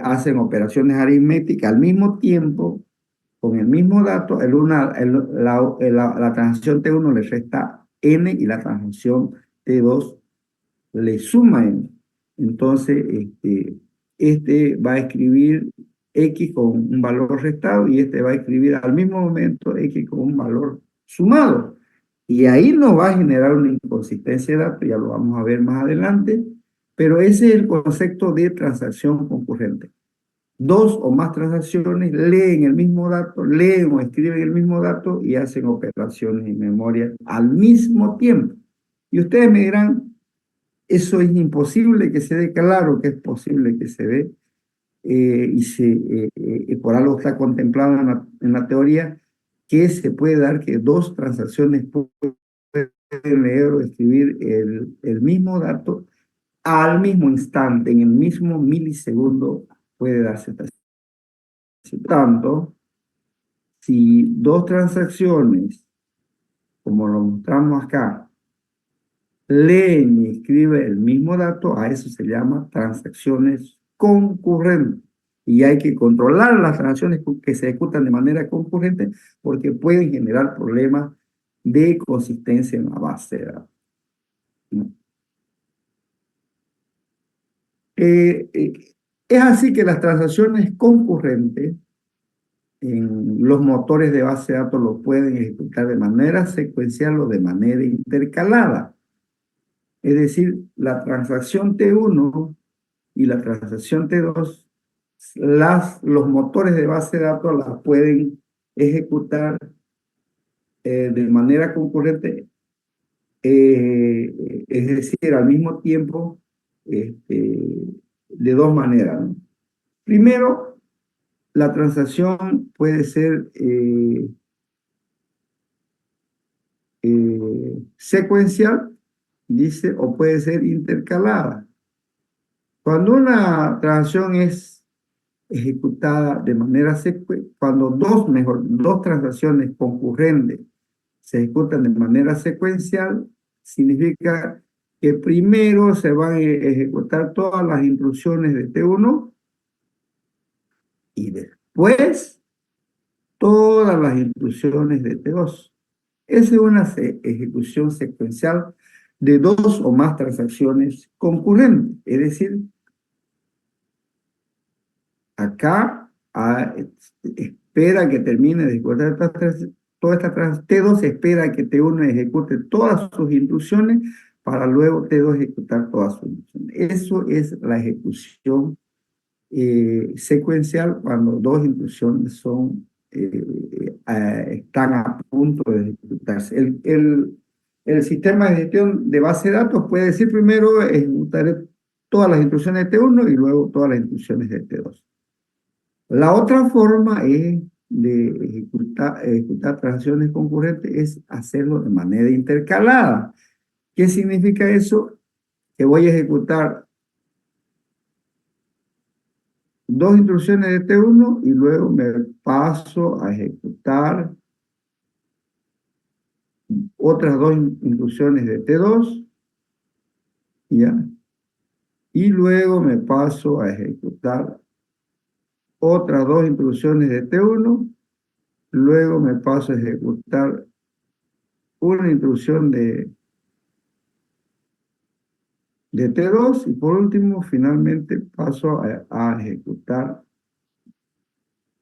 hacen operaciones aritméticas al mismo tiempo, con el mismo dato, la transacción T1 le resta n y la transacción T2 le suma n. Entonces, este va a escribir x con un valor restado y este va a escribir al mismo momento x con un valor sumado. Y ahí nos va a generar una inconsistencia de datos, ya lo vamos a ver más adelante, pero ese es el concepto de transacción concurrente. Dos o más transacciones leen el mismo dato, leen o escriben el mismo dato y hacen operaciones en memoria al mismo tiempo. Y ustedes me dirán, eso es imposible que se dé. Claro que es posible que se dé, por algo está contemplado en la teoría, que se puede dar que dos transacciones pueden leer o escribir el mismo dato al mismo instante, en el mismo milisegundo puede darse esta situación. Por tanto, si dos transacciones, como lo mostramos acá, leen y escriben el mismo dato, a eso se llama transacciones concurrentes. Y hay que controlar las transacciones que se ejecutan de manera concurrente porque pueden generar problemas de consistencia en la base de datos. Es así que las transacciones concurrentes en los motores de base de datos lo pueden ejecutar de manera secuencial o de manera intercalada. Es decir, la transacción T1 y la transacción T2, los motores de base de datos las pueden ejecutar de manera concurrente, es decir, al mismo tiempo, de dos maneras, ¿no? Primero, la transacción puede ser secuencial, dice, o puede ser intercalada. Cuando una transacción es ejecutada de manera secuencial, cuando dos transacciones concurrentes se ejecutan de manera secuencial, significa que primero se van a ejecutar todas las instrucciones de T1 y después todas las instrucciones de T2. Esa es una ejecución secuencial de dos o más transacciones concurrentes. Es decir, acá espera que termine de ejecutar toda esta transacción. T2 espera que T1 ejecute todas sus instrucciones para luego T2 ejecutar todas sus instrucciones. Eso es la ejecución secuencial cuando dos instrucciones están a punto de ejecutarse. El sistema de gestión de base de datos puede decir primero ejecutaré todas las instrucciones de T1 y luego todas las instrucciones de T2. La otra forma de ejecutar transacciones concurrentes es hacerlo de manera intercalada. ¿Qué significa eso? Que voy a ejecutar dos instrucciones de T1 y luego me paso a ejecutar otras dos instrucciones de T2, ¿ya? Y luego me paso a ejecutar otras dos instrucciones de T1, luego me paso a ejecutar una instrucción de T2 y por último finalmente paso a ejecutar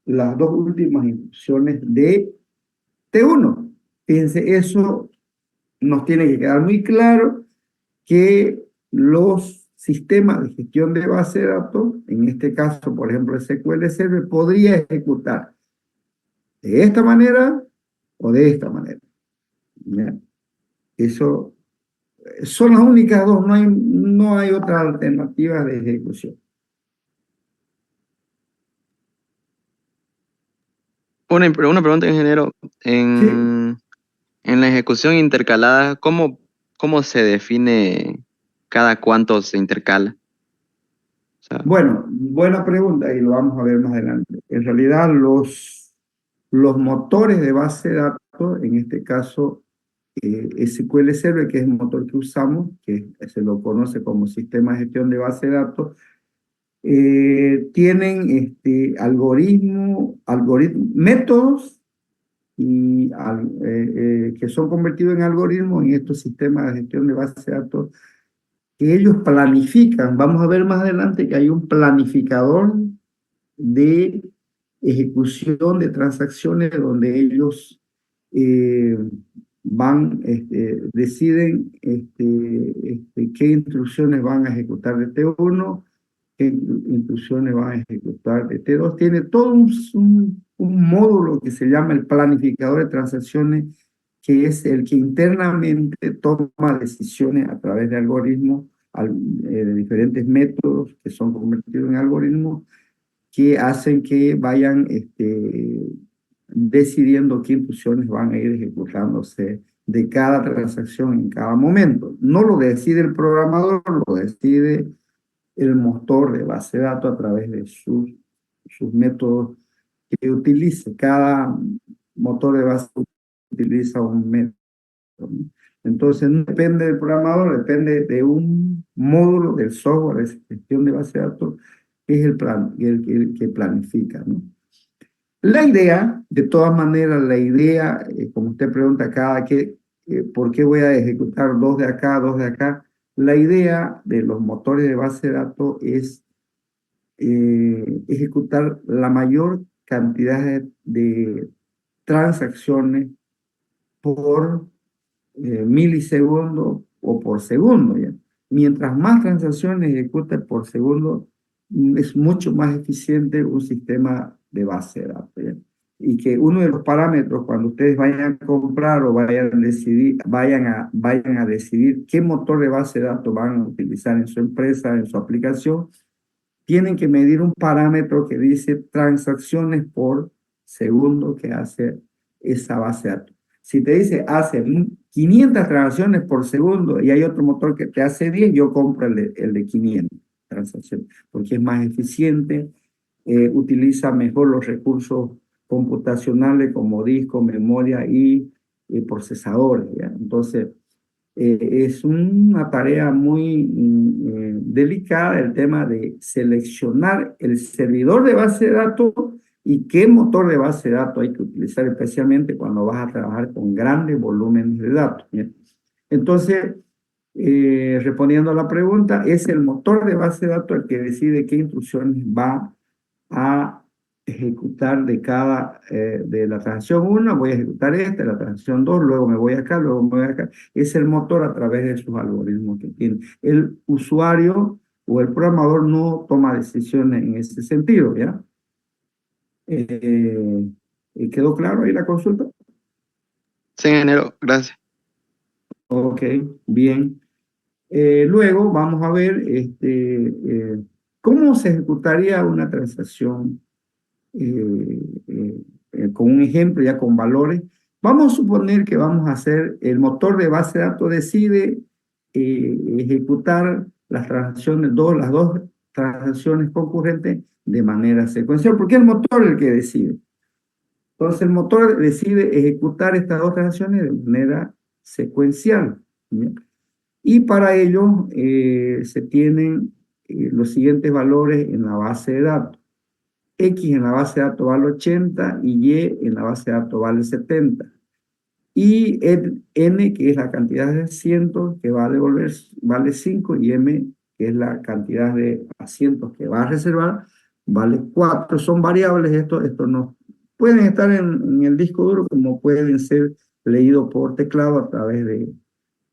las dos últimas instrucciones de T1. Fíjense, eso nos tiene que quedar muy claro que los sistemas de gestión de base de datos, en este caso, por ejemplo, el SQL Server, podría ejecutar de esta manera o de esta manera. ¿Ya? Eso son las únicas dos, no hay otra alternativa de ejecución. Una pregunta, ingeniero. Sí. En la ejecución intercalada, ¿cómo se define cada cuánto se intercala? O sea, Bueno, buena pregunta y lo vamos a ver más adelante. En realidad, los motores de base de datos, en este caso SQL Server, que es el motor que usamos, que se lo conoce como sistema de gestión de base de datos, Tienen métodos que son convertidos en algoritmos en estos sistemas de gestión de bases de datos que ellos planifican. Vamos a ver más adelante que hay un planificador de ejecución de transacciones donde ellos eh, deciden qué instrucciones van a ejecutar de T1, qué instrucciones van a ejecutar de T2. Tiene todo un módulo que se llama el planificador de transacciones, que es el que internamente toma decisiones a través de algoritmos, de diferentes métodos que son convertidos en algoritmos, que hacen que vayan decidiendo qué instrucciones van a ir ejecutándose de cada transacción en cada momento. No lo decide el programador, lo decide el motor de base de datos a través de sus métodos que utilice. Cada motor de base utiliza un método. Entonces, no depende del programador, depende de un módulo del software de gestión de base de datos, que es el que planifica, ¿no? La idea, de todas maneras, la idea, como usted pregunta ¿por qué voy a ejecutar dos de acá, dos de acá? La idea de los motores de base de datos es ejecutar la mayor cantidad de transacciones por milisegundos o por segundo, ¿ya? Mientras más transacciones ejecute por segundo, es mucho más eficiente un sistema de base de datos, ¿ya? Y que uno de los parámetros cuando ustedes vayan a comprar o vayan a decidir qué motor de base de datos van a utilizar en su empresa, en su aplicación, tienen que medir un parámetro que dice transacciones por segundo que hace esa base de datos. Si te dice hace 500 transacciones por segundo y hay otro motor que te hace 10, yo compro el de 500 transacciones, porque es más eficiente, utiliza mejor los recursos computacionales como disco, memoria y procesadores, ¿ya? Entonces, es una tarea muy delicada el tema de seleccionar el servidor de base de datos y qué motor de base de datos hay que utilizar, especialmente cuando vas a trabajar con grandes volúmenes de datos, ¿bien? Entonces, respondiendo a la pregunta, es el motor de base de datos el que decide qué instrucciones va a ejecutar de la transacción 1, voy a ejecutar esta, la transacción 2, luego me voy acá, luego me voy acá. Es el motor a través de sus algoritmos que tiene. El usuario o el programador no toma decisiones en ese sentido, ¿ya? ¿Quedó claro ahí la consulta? Sí, ingeniero, gracias. Ok, bien. Luego vamos a ver cómo se ejecutaría una transacción eh, con un ejemplo ya con valores. Vamos a suponer que vamos a hacer, el motor de base de datos decide ejecutar las dos transacciones concurrentes de manera secuencial, porque es el motor el que decide. Entonces el motor decide ejecutar estas dos transacciones de manera secuencial, ¿bien? Y para ello se tienen los siguientes valores en la base de datos. X en la base de datos vale 80 y Y en la base de datos vale 70. Y N, que es la cantidad de asientos que va a devolver, vale 5, y M, que es la cantidad de asientos que va a reservar, vale 4. Son variables, esto no pueden estar en el disco duro como pueden ser leídos por teclado a través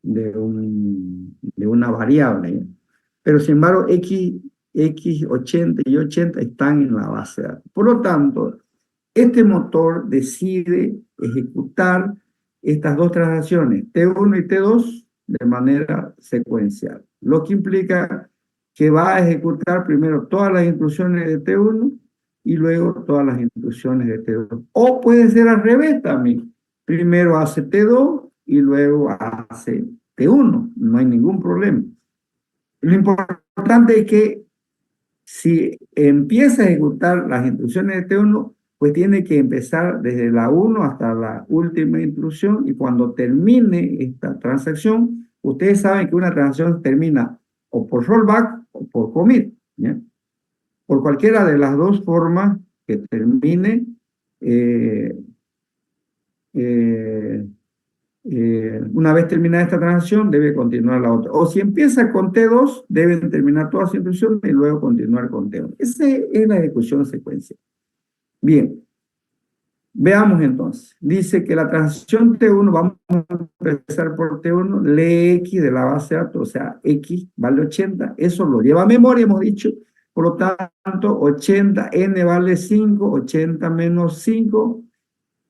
de una variable, ¿ya? Pero sin embargo, X80 y 80 están en la base de datos. Por lo tanto, este motor decide ejecutar estas dos transacciones, T1 y T2, de manera secuencial. Lo que implica que va a ejecutar primero todas las instrucciones de T1 y luego todas las instrucciones de T2. O puede ser al revés también. Primero hace T2 y luego hace T1. No hay ningún problema. Lo importante es que si empieza a ejecutar las instrucciones de T1, pues tiene que empezar desde la 1 hasta la última instrucción, y cuando termine esta transacción, ustedes saben que una transacción termina o por rollback o por commit, ¿ya? por cualquiera de las dos formas que termine, una vez terminada esta transacción, debe continuar la otra. O si empieza con T2, deben terminar todas las instrucciones y luego continuar con T1. Esa es la ejecución secuencial. Bien, veamos entonces. Dice que la transacción T1, vamos a empezar por T1, lee X de la base de datos, o sea, X vale 80, eso lo lleva a memoria, hemos dicho. Por lo tanto, 80, N vale 5, 80 menos 5,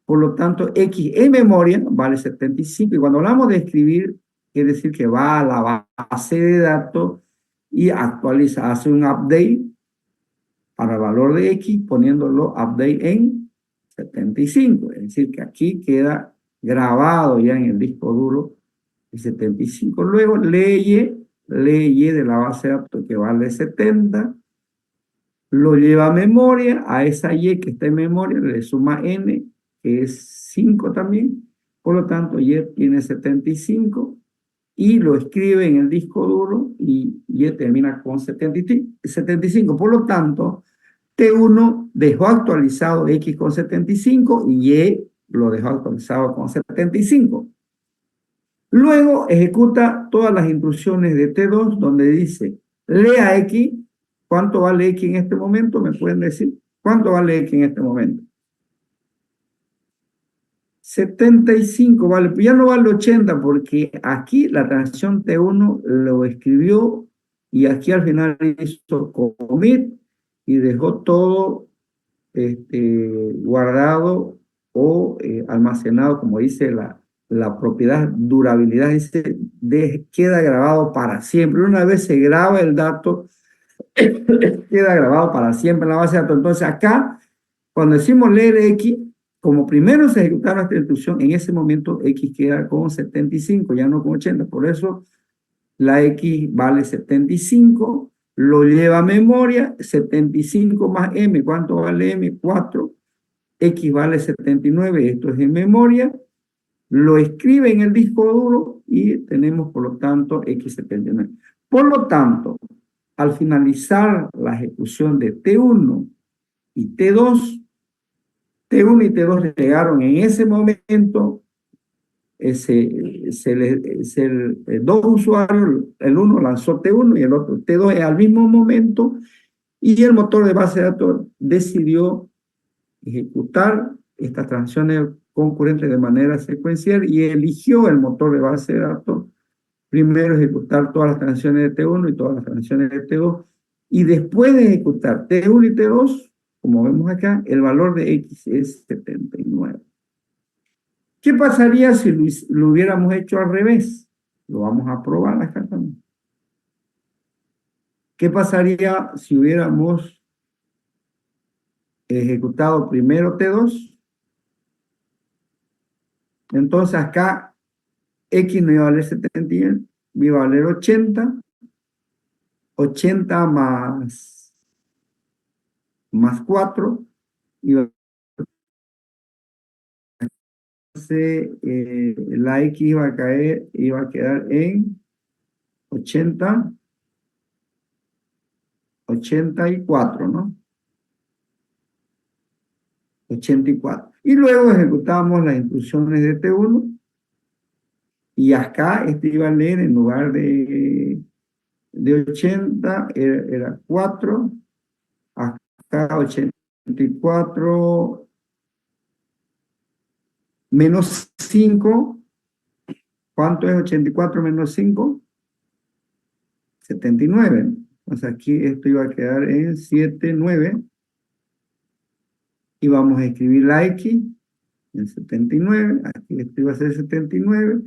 por lo tanto, X en memoria vale 75. Y cuando hablamos de escribir, quiere decir que va a la base de datos y actualiza, hace un update para el valor de X, poniéndolo update en 75. Es decir, que aquí queda grabado ya en el disco duro el 75. Luego lee Y de la base de datos que vale 70. Lo lleva a memoria, a esa Y que está en memoria le suma N, que es 5 también, por lo tanto Y tiene 75 y lo escribe en el disco duro y Y termina con 75, por lo tanto T1 dejó actualizado X con 75 y Y lo dejó actualizado con 75. Luego ejecuta todas las instrucciones de T2 donde dice lea X. ¿Cuánto vale X en este momento? ¿Me pueden decir? ¿Cuánto vale X en este momento? 75 vale, ya no vale 80 porque aquí la transacción T1 lo escribió y aquí al final hizo commit y dejó todo guardado o almacenado, como dice la propiedad durabilidad, dice, queda grabado para siempre. Una vez se graba el dato, queda grabado para siempre en la base de datos. Entonces acá, cuando decimos leer X, como primero se ejecutaron esta instrucción, en ese momento X queda con 75, ya no con 80. Por eso la X vale 75, lo lleva a memoria, 75 más M, ¿cuánto vale M? 4, X vale 79, esto es en memoria, lo escribe en el disco duro y tenemos por lo tanto X79. Por lo tanto, al finalizar la ejecución de T1 y T2, T1 y T2 llegaron en ese momento, dos usuarios, el uno lanzó T1 y el otro T2 al mismo momento, y el motor de base de datos decidió ejecutar estas transacciones concurrentes de manera secuencial y eligió el motor de base de datos primero ejecutar todas las transacciones de T1 y todas las transacciones de T2, y después de ejecutar T1 y T2, como vemos acá, el valor de X es 79. ¿Qué pasaría si lo hubiéramos hecho al revés? Lo vamos a probar acá también. ¿Qué pasaría si hubiéramos ejecutado primero T2? Entonces acá X no iba a valer 79, iba a valer 80. 80 más 4, iba la X iba a quedar en 80, 84, ¿no? 84. Y luego ejecutamos las instrucciones de T1 y acá iba a leer en lugar de 80, era 4, acá 84 menos 5. ¿Cuánto es 84 menos 5? 79. Entonces aquí esto iba a quedar en 79. Y vamos a escribir la X en 79. Aquí esto iba a ser 79.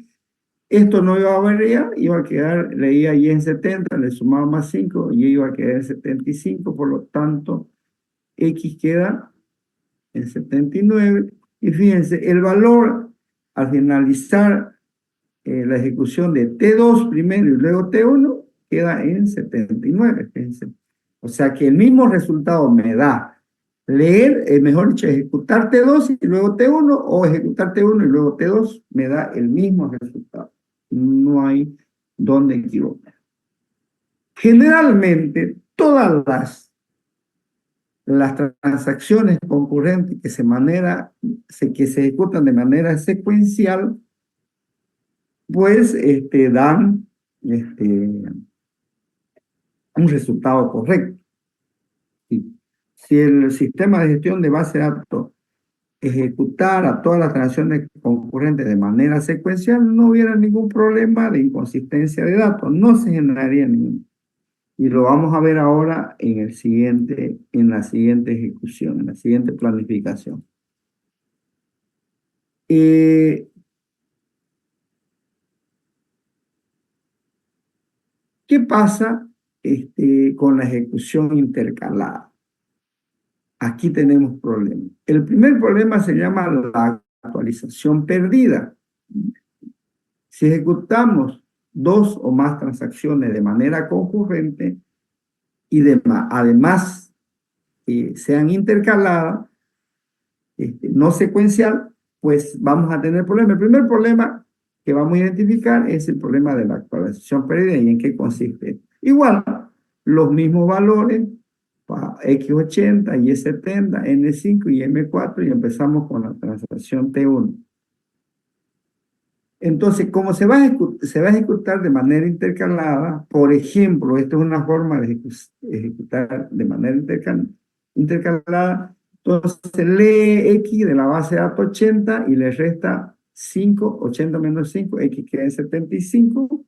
Esto no iba a variar, iba a quedar, leía Y en 70, le sumaba más 5, y iba a quedar en 75. Por lo tanto, X queda en 79. Y fíjense, el valor al finalizar la ejecución de T2 primero y luego T1 queda en 79. Fíjense. O sea que el mismo resultado me da leer, mejor dicho, ejecutar T2 y luego T1, o ejecutar T1 y luego T2, me da el mismo resultado. No hay donde equivocar. Generalmente, todas las las transacciones concurrentes que se ejecutan de manera secuencial, pues dan un resultado correcto. Si el sistema de gestión de base de datos ejecutara todas las transacciones concurrentes de manera secuencial, no hubiera ningún problema de inconsistencia de datos, no se generaría ningún. Y lo vamos a ver ahora en la siguiente ejecución, en la siguiente planificación. ¿Qué pasa con la ejecución intercalada? Aquí tenemos problemas. El primer problema se llama la actualización perdida. Si ejecutamos dos o más transacciones de manera concurrente y además sean intercaladas, no secuencial, pues vamos a tener problemas. El primer problema que vamos a identificar es el problema de la actualización perdida. ¿Y en qué consiste? Igual, los mismos valores para X80, Y70, N5 y M4 y empezamos con la transacción T1. Entonces, como se va a ejecutar de manera intercalada, por ejemplo, esta es una forma de ejecutar de manera intercalada, entonces lee X de la base de datos 80 y le resta 5, 80 menos 5, X queda en 75.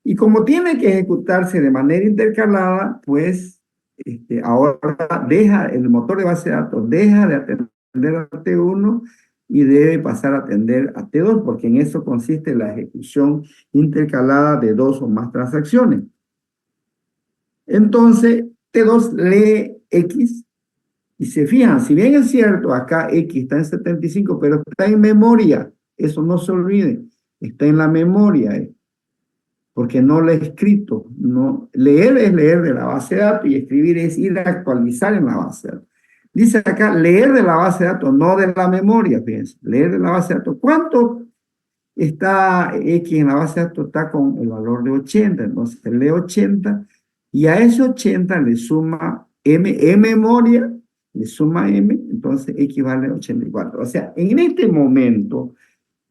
Y como tiene que ejecutarse de manera intercalada, pues ahora el motor de base de datos deja de atender a T1 y debe pasar a atender a T2, porque en eso consiste la ejecución intercalada de dos o más transacciones. Entonces, T2 lee X y se fijan, si bien es cierto, acá X está en 75, pero está en memoria, eso no se olvide, está en la memoria, porque no lo he escrito. No, leer es leer de la base de datos y escribir es ir a actualizar en la base de datos. Dice acá, leer de la base de datos, no de la memoria, fíjense, leer de la base de datos. ¿Cuánto está X en la base de datos? Está con el valor de 80, entonces lee 80 y a ese 80 le suma M, en memoria, le suma M, entonces X vale 84. O sea, en este momento,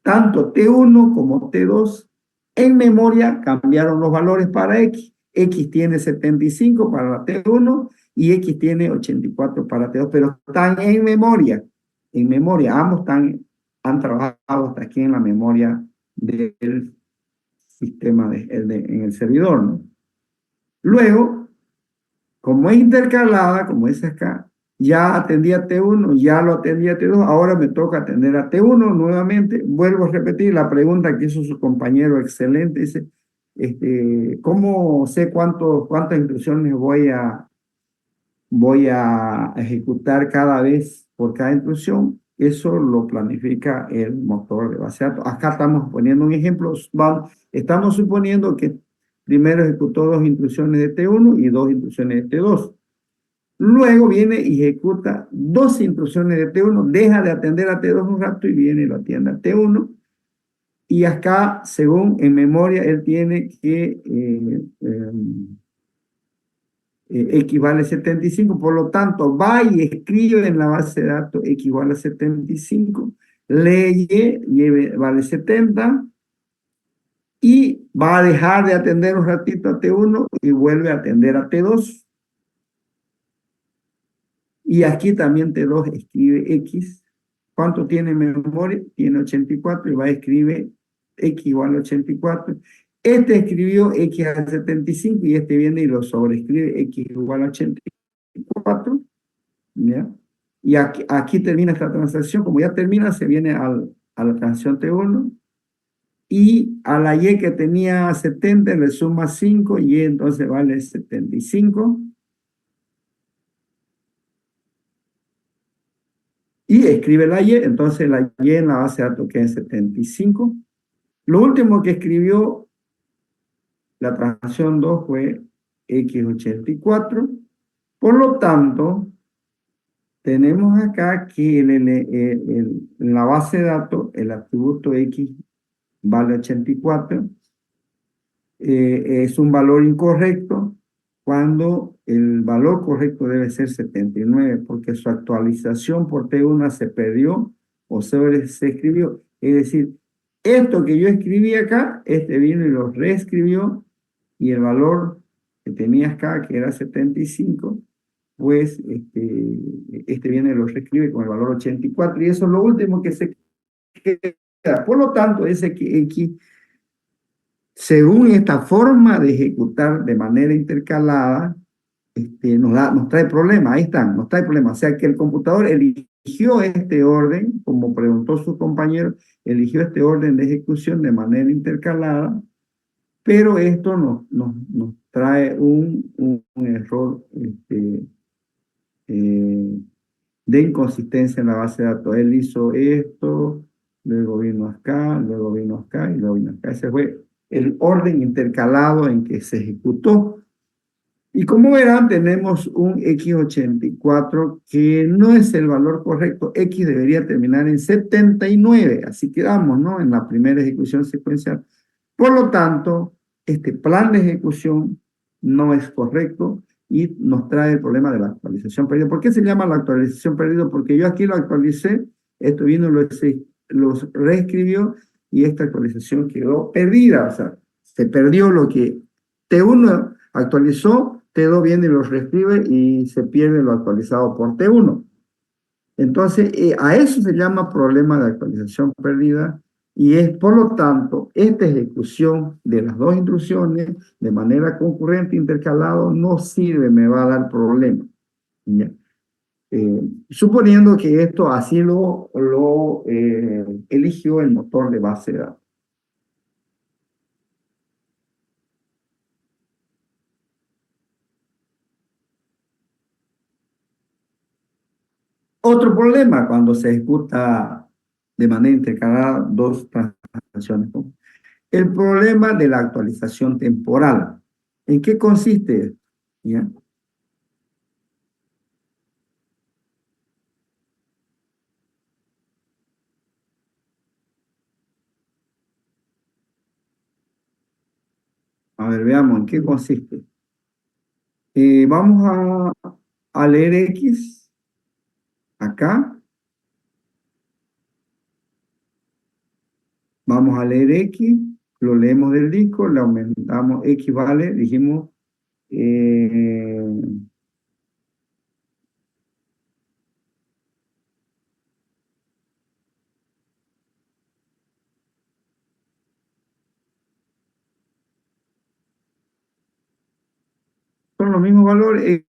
tanto T1 como T2 en memoria cambiaron los valores para X. X tiene 75 para la T1 y X tiene 84 para T2, pero están en memoria. En memoria, ambos han trabajado hasta aquí en la memoria del sistema en el servidor, ¿no? Luego, como es intercalada, como es acá, ya atendí a T1, ya lo atendí a T2, ahora me toca atender a T1 nuevamente. Vuelvo a repetir la pregunta que hizo su compañero excelente, dice, ¿cómo sé cuántas instrucciones voy a ejecutar cada vez por cada instrucción? Eso lo planifica el motor de base de datos. Acá estamos poniendo un ejemplo, estamos suponiendo que primero ejecutó dos instrucciones de T1 y dos instrucciones de T2. Luego viene y ejecuta dos instrucciones de T1, deja de atender a T2 un rato y viene y lo atiende a T1. Y acá, según en memoria, él tiene que equivale a 75, por lo tanto, va y escribe en la base de datos equivale a 75, lee Y vale 70, y va a dejar de atender un ratito a T1 y vuelve a atender a T2. Y aquí también T2 escribe X. ¿Cuánto tiene en memoria? Tiene 84 y va a escribir X igual a 84. Este escribió X a 75 y este viene y lo sobreescribe X igual a 84. ¿Ya? Y aquí termina esta transacción. Como ya termina, se viene a la transacción T1. Y a la Y que tenía 70 le suma 5 y entonces vale 75. Y escribe la Y, entonces la Y en la base de datos queda en 75. Lo último que escribió la transacción 2 fue X84. Por lo tanto, tenemos acá que en la base de datos el atributo X vale 84. Es un valor incorrecto. cuando el valor correcto debe ser 79, porque su actualización por T1 se perdió o se escribió. Es decir, esto que yo escribí acá, este vino y lo reescribió, y el valor que tenías acá, que era 75, pues este viene y lo reescribe con el valor 84, y eso es lo último que se queda. Por lo tanto, ese X, según esta forma de ejecutar de manera intercalada, nos trae problemas. Ahí están, nos trae problemas. O sea que el computador eligió este orden, como preguntó su compañero, eligió este orden de ejecución de manera intercalada, pero esto nos trae un error de inconsistencia en la base de datos. Él hizo esto, luego vino acá, luego vino acá y luego vino acá. Ese fue el orden intercalado en que se ejecutó. Y como verán, tenemos un X84 que no es el valor correcto. X debería terminar en 79. Así quedamos, ¿no? En la primera ejecución secuencial. Por lo tanto, este plan de ejecución no es correcto y nos trae el problema de la actualización perdida. ¿Por qué se llama la actualización perdida? Porque yo aquí lo actualicé, esto vino, lo reescribió y esta actualización quedó perdida. O sea, se perdió lo que T1 actualizó, T2 viene y lo reescribe y se pierde lo actualizado por T1. Entonces, a eso se llama problema de actualización perdida, y es, por lo tanto, esta ejecución de las dos instrucciones de manera concurrente, intercalado, no sirve, me va a dar problema. ¿Ya? Suponiendo que esto así lo eligió el motor de base de datos. Otro problema cuando se ejecuta de manera intercalada dos transacciones, ¿no? El problema de la actualización temporal. ¿En qué consiste? ¿Ya? A ver, veamos en qué consiste. Vamos a leer X acá. Vamos a leer X, lo leemos del disco, le aumentamos X vale, dijimos, son los mismos valores, es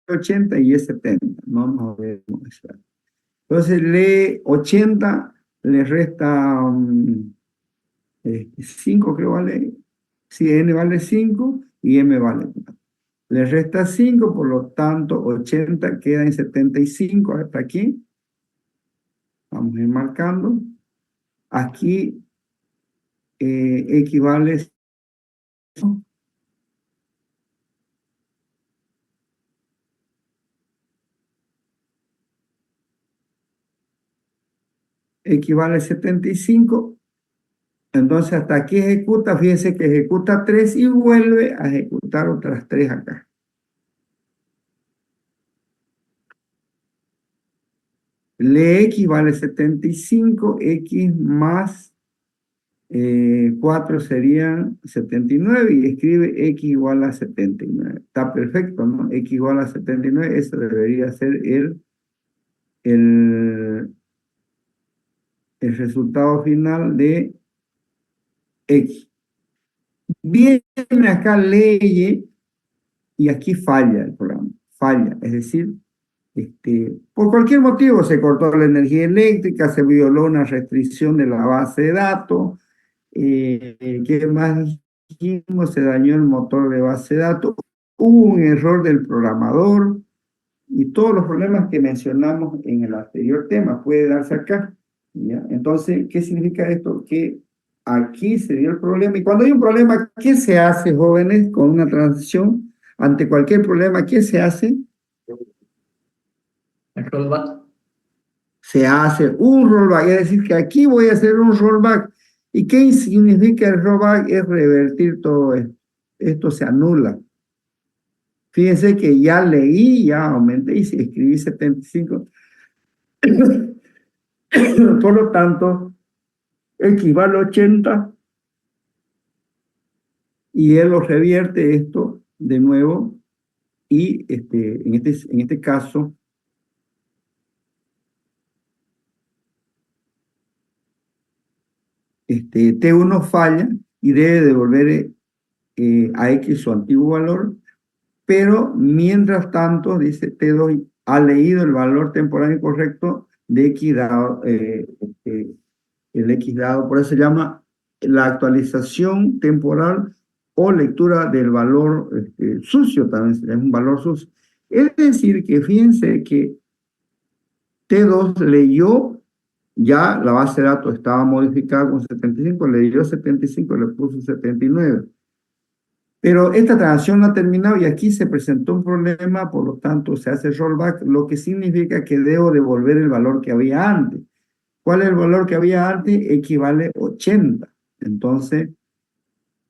80 y es 70. Vamos a ver. Entonces lee 80, le resta 5, creo vale. Sí, n vale 5 y m vale 4. Le resta 5, por lo tanto 80 queda en 75 hasta aquí. Vamos a ir marcando. Aquí equivale a 75. Entonces hasta aquí ejecuta, fíjense que ejecuta 3 y vuelve a ejecutar otras 3 acá. Lee X vale 75, X más 4 serían 79 y escribe X igual a 79. Está perfecto, ¿no? X igual a 79, eso debería ser el resultado final de X. Viene acá leye y aquí falla el programa, falla, es decir, por cualquier motivo se cortó la energía eléctrica, se violó una restricción de la base de datos, ¿qué más dijimos? Se dañó el motor de base de datos, hubo un error del programador y todos los problemas que mencionamos en el anterior tema puede darse acá. ¿Ya? Entonces, ¿qué significa esto? Que aquí se dio el problema. Y cuando hay un problema, ¿qué se hace, jóvenes, con una transición? Ante cualquier problema, ¿qué se hace? El rollback. Se hace un rollback, es decir, que aquí voy a hacer un rollback. ¿Y qué significa el rollback? Es revertir todo esto. Esto se anula. Fíjense que ya leí, ya aumenté y escribí 75. Por lo tanto, equivale a 80 y él lo revierte esto de nuevo y en este caso T1 falla y debe devolver a X su antiguo valor, pero mientras tanto, dice T2 ha leído el valor temporal incorrecto de X dado, el X dado, por eso se llama la actualización temporal o lectura del valor sucio, también es un valor sucio. Es decir, que fíjense que T2 leyó, ya la base de datos estaba modificada con 75, leyó 75, le puso 79. Pero esta transacción no ha terminado y aquí se presentó un problema, por lo tanto se hace rollback, lo que significa que debo devolver el valor que había antes. ¿Cuál es el valor que había antes? Equivale a 80. Entonces,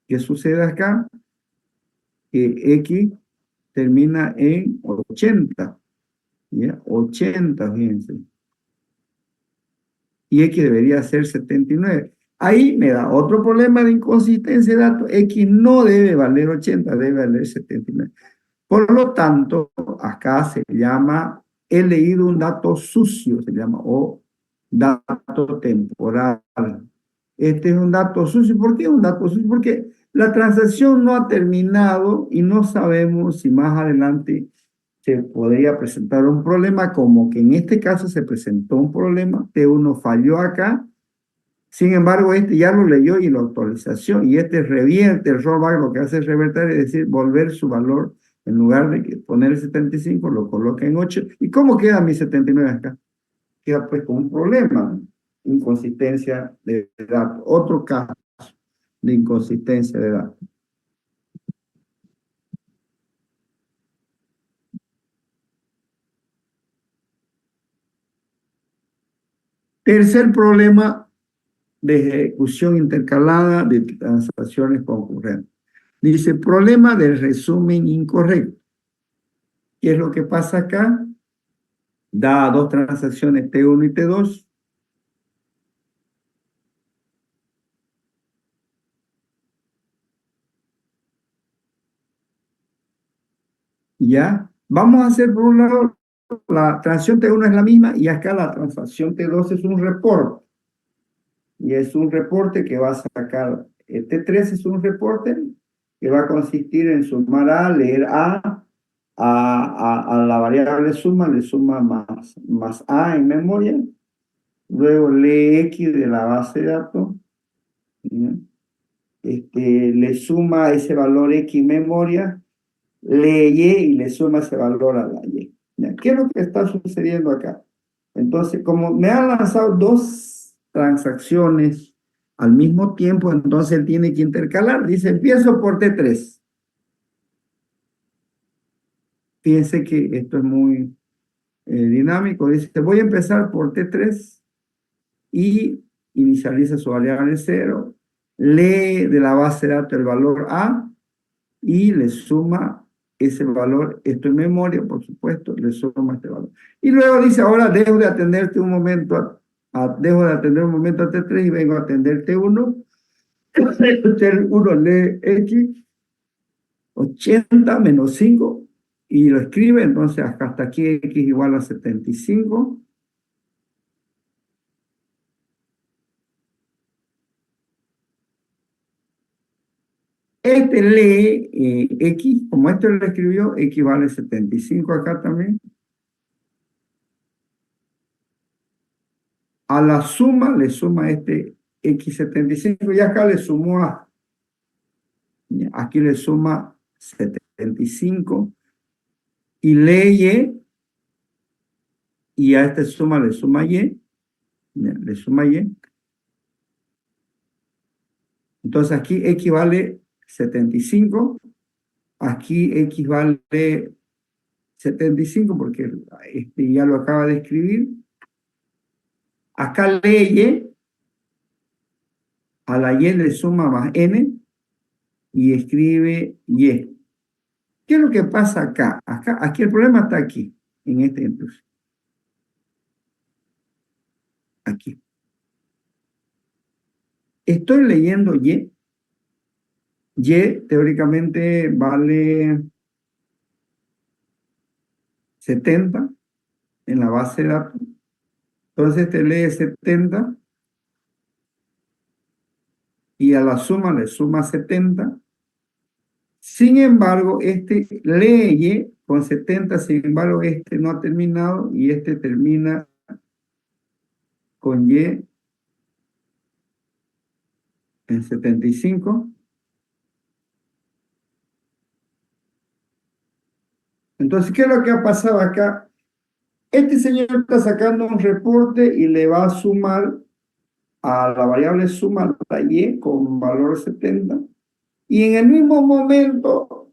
¿qué sucede acá? Que X termina en 80. ¿Ya? 80, fíjense. Y X debería ser 79. Ahí me da otro problema de inconsistencia de datos. X no debe valer 80, debe valer 79. Por lo tanto, acá se llama, he leído un dato sucio, se llama, o dato temporal. Este es un dato sucio. ¿Por qué es un dato sucio? Porque la transacción no ha terminado y no sabemos si más adelante se podría presentar un problema, como que en este caso se presentó un problema, T1 falló acá, sin embargo este ya lo leyó y la actualización, y este revierte el rollback, lo que hace es revertir, es decir, volver su valor, en lugar de poner el 75, lo coloca en 8. ¿Y cómo queda mi 79 acá? Queda pues con un problema, ¿no? Inconsistencia de datos. Otro caso de inconsistencia de datos. Tercer problema de ejecución intercalada de transacciones concurrentes. Dice, problema del resumen incorrecto. ¿Qué es lo que pasa acá? Da dos transacciones T1 y T2. ¿Ya? Vamos a hacer por un lado, la transacción T1 es la misma y acá la transacción T2 es un reporte. Y es un reporte que va a sacar, T3 es un reporte que va a consistir en sumar A, leer a la variable suma, le suma más A en memoria, luego lee X de la base de datos, ¿ya? Le suma ese valor X en memoria, lee Y y le suma ese valor a la Y. ¿Ya? ¿Qué es lo que está sucediendo acá? Entonces, como me han lanzado dos transacciones al mismo tiempo, entonces él tiene que intercalar. Dice, empiezo por T3. Fíjense que esto es muy dinámico. Dice, voy a empezar por T3 y inicializa su variable 0, lee de la base de datos el valor A y le suma ese valor, esto en memoria, por supuesto, le suma este valor. Y luego dice, ahora dejo de atenderte un momento, dejo de atender un momento a T3 y vengo a atender T1. T1 lee X, 80 menos 5, y lo escribe, entonces hasta aquí X igual a 75. Este lee X, como este lo escribió, X vale 75 acá también. A la suma le suma este X75 y acá le sumó A. Aquí le suma 75 y lee Y a esta suma le suma Y. Le suma Y. Entonces aquí X vale 75. Aquí X vale 75 porque ya lo acaba de escribir. Acá lee Y. A la Y le suma más N y escribe Y. ¿Qué es lo que pasa acá? Aquí el problema está aquí, en este intruso. Aquí. Estoy leyendo Y. Y teóricamente vale 70 en la base de datos. Entonces te lee 70 y a la suma le suma 70. Sin embargo, este lee Y con 70, sin embargo, este no ha terminado y este termina con Y en 75. Entonces, ¿qué es lo que ha pasado acá? Este señor está sacando un reporte y le va a sumar a la variable suma la Y con valor 70. Y en el mismo momento,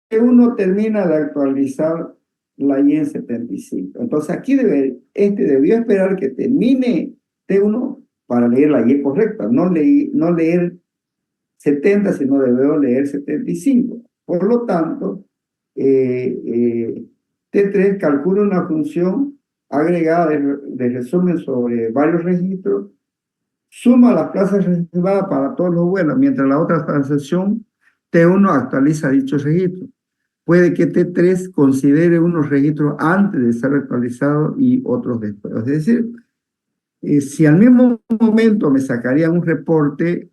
T1 termina de actualizar la Y en 75. Entonces aquí debió esperar que termine T1 para leer la Y correcta, no leer 70, sino debió leer 75. Por lo tanto, T3 calcula una función agregada de resumen sobre varios registros, suma las plazas reservadas para todos los vuelos, mientras la otra transacción T1 actualiza dichos registros. Puede que T3 considere unos registros antes de ser actualizados y otros después. Es decir, si al mismo momento me sacarían un reporte,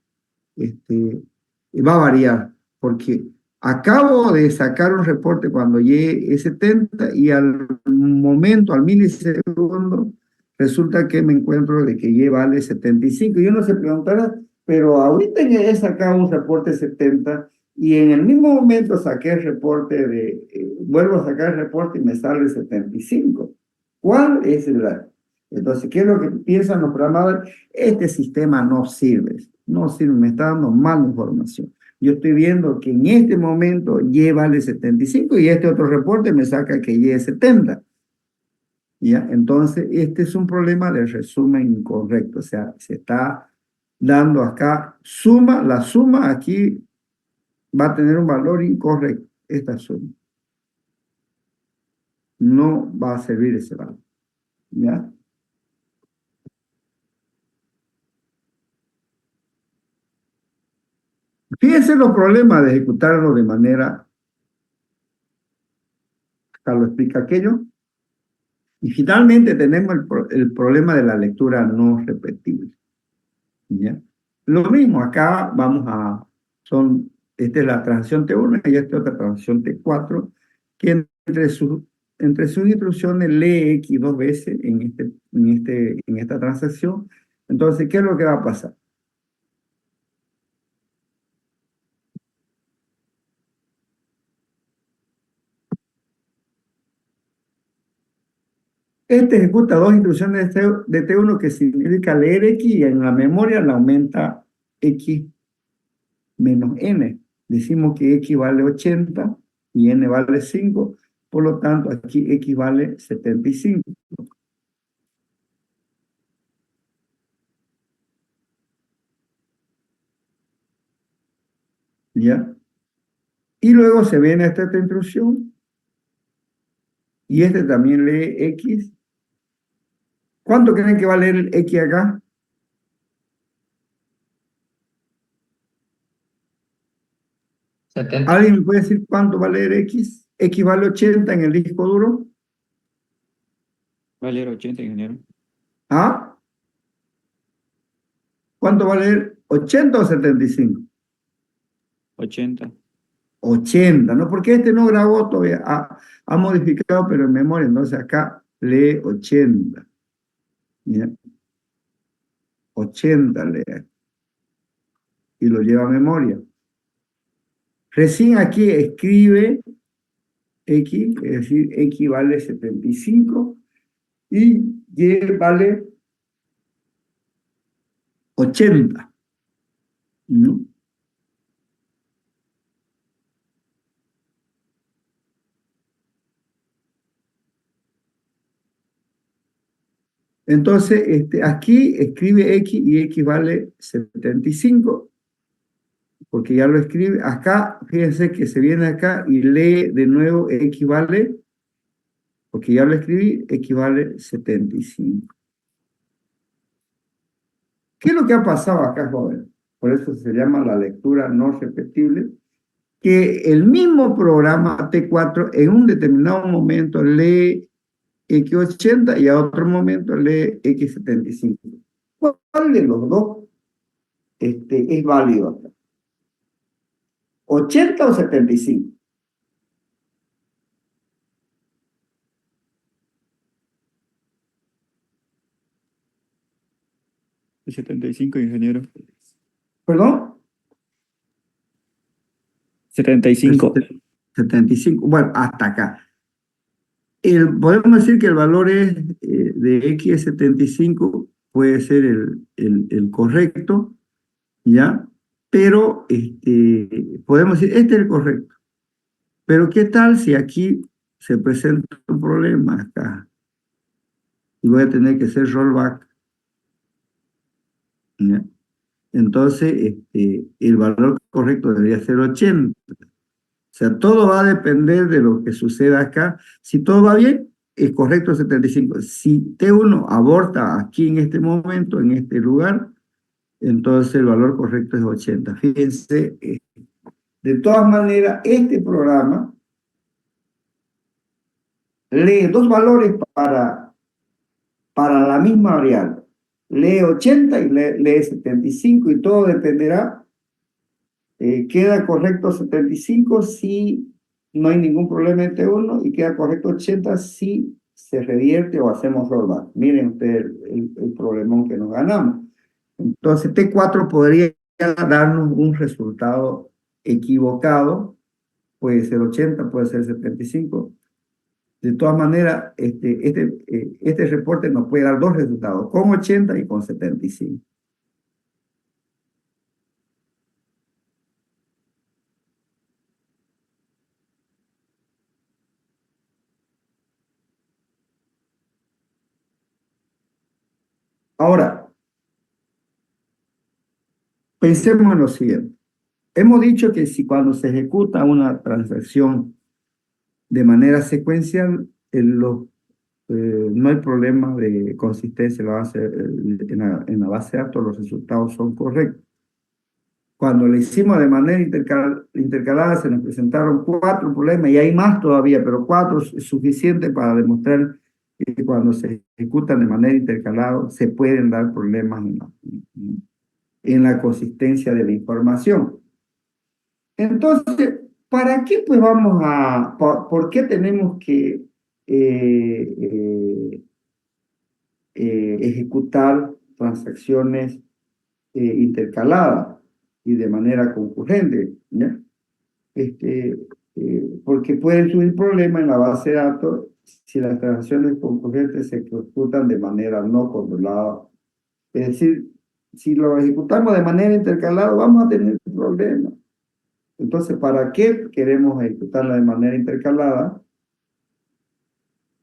va a variar, porque acabo de sacar un reporte cuando llegue 70 y al momento, al milisegundo, resulta que me encuentro de que Y vale 75. Y uno se preguntará, pero ahorita he sacado un reporte 70 y en el mismo momento saqué el reporte vuelvo a sacar el reporte y me sale 75. ¿Cuál es la? Entonces, ¿qué es lo que piensan los programadores? Este sistema no sirve, no sirve, me está dando mala información. Yo estoy viendo que en este momento Y vale 75 y este otro reporte me saca que Y es 70. ¿Ya? Entonces, este es un problema de resumen incorrecto. O sea, se está dando acá la suma aquí va a tener un valor incorrecto, esta suma. No va a servir ese valor. ¿Ya? Fíjense los problemas de ejecutarlo de manera, acá lo explica aquello. Y finalmente tenemos el problema de la lectura no repetible. ¿Ya? Lo mismo, acá esta es la transición T1 y esta es otra transición T4, que entre sus instrucciones lee X dos veces en esta transacción. Entonces, ¿qué es lo que va a pasar? Este ejecuta dos instrucciones de T1 que significa leer X y en la memoria le aumenta X menos N. Decimos que X vale 80 y N vale 5, por lo tanto aquí X vale 75. ¿Ya? Y luego se viene esta otra intrusión y este también lee X. ¿Cuánto creen que va a leer el X acá? 70. ¿Alguien me puede decir cuánto va a leer X? X vale 80 en el disco duro. Va a leer 80, ingeniero. ¿Ah? ¿Cuánto va a leer? ¿80 o 75? 80. 80, ¿no? Porque este no grabó todavía, ha modificado, pero en memoria, entonces acá lee 80. ¿Ya? 80 lee y lo lleva a memoria. Recién aquí escribe X, es decir, X vale 75 y Y vale 80. ¿No? Entonces, aquí escribe X y X vale 75. porque ya lo escribe. Acá, fíjense que se viene acá y lee de nuevo equivale, porque ya lo escribí, equivale 75. ¿Qué es lo que ha pasado acá, joven? Por eso se llama la lectura no repetible, que el mismo programa T4 en un determinado momento lee X80 y a otro momento lee X75. ¿Cuál de los dos es válido acá? ¿80 o 75? 75, ingeniero. ¿Perdón? 75. 75. Bueno, hasta acá. Podemos decir que el valor de X75 puede ser el correcto, ¿ya? Pero podemos decir, este es el correcto. Pero ¿qué tal si aquí se presenta un problema acá? Y voy a tener que hacer rollback, ¿ya? Entonces, el valor correcto debería ser 80. O sea, todo va a depender de lo que suceda acá. Si todo va bien, es correcto 75. Si T1 aborta aquí en este momento, en este lugar, entonces el valor correcto es 80. Fíjense, de todas maneras, este programa lee dos valores para la misma variable. Lee 80 y lee 75 y todo dependerá. Queda correcto 75 si no hay ningún problema en T1 y queda correcto 80 si se revierte o hacemos rollback. Miren ustedes el problemón que nos ganamos. Entonces T4 podría darnos un resultado equivocado, puede ser 80, puede ser 75. De todas maneras, este reporte nos puede dar dos resultados, con 80 y con 75. Ahora, pensemos en lo siguiente. Hemos dicho que si cuando se ejecuta una transacción de manera secuencial, no hay problema de consistencia en la base de datos, los resultados son correctos. Cuando lo hicimos de manera intercalada se nos presentaron 4 problemas y hay más todavía, pero 4 es suficiente para demostrar que cuando se ejecutan de manera intercalada se pueden dar problemas en la consistencia de la información. Entonces, ¿para qué pues por qué tenemos que ejecutar transacciones intercaladas y de manera concurrente? ¿Ya? Porque pueden surgir problemas en la base de datos si las transacciones concurrentes se ejecutan de manera no controlada. Es decir, si lo ejecutamos de manera intercalada, vamos a tener problemas. Entonces, ¿para qué queremos ejecutarla de manera intercalada?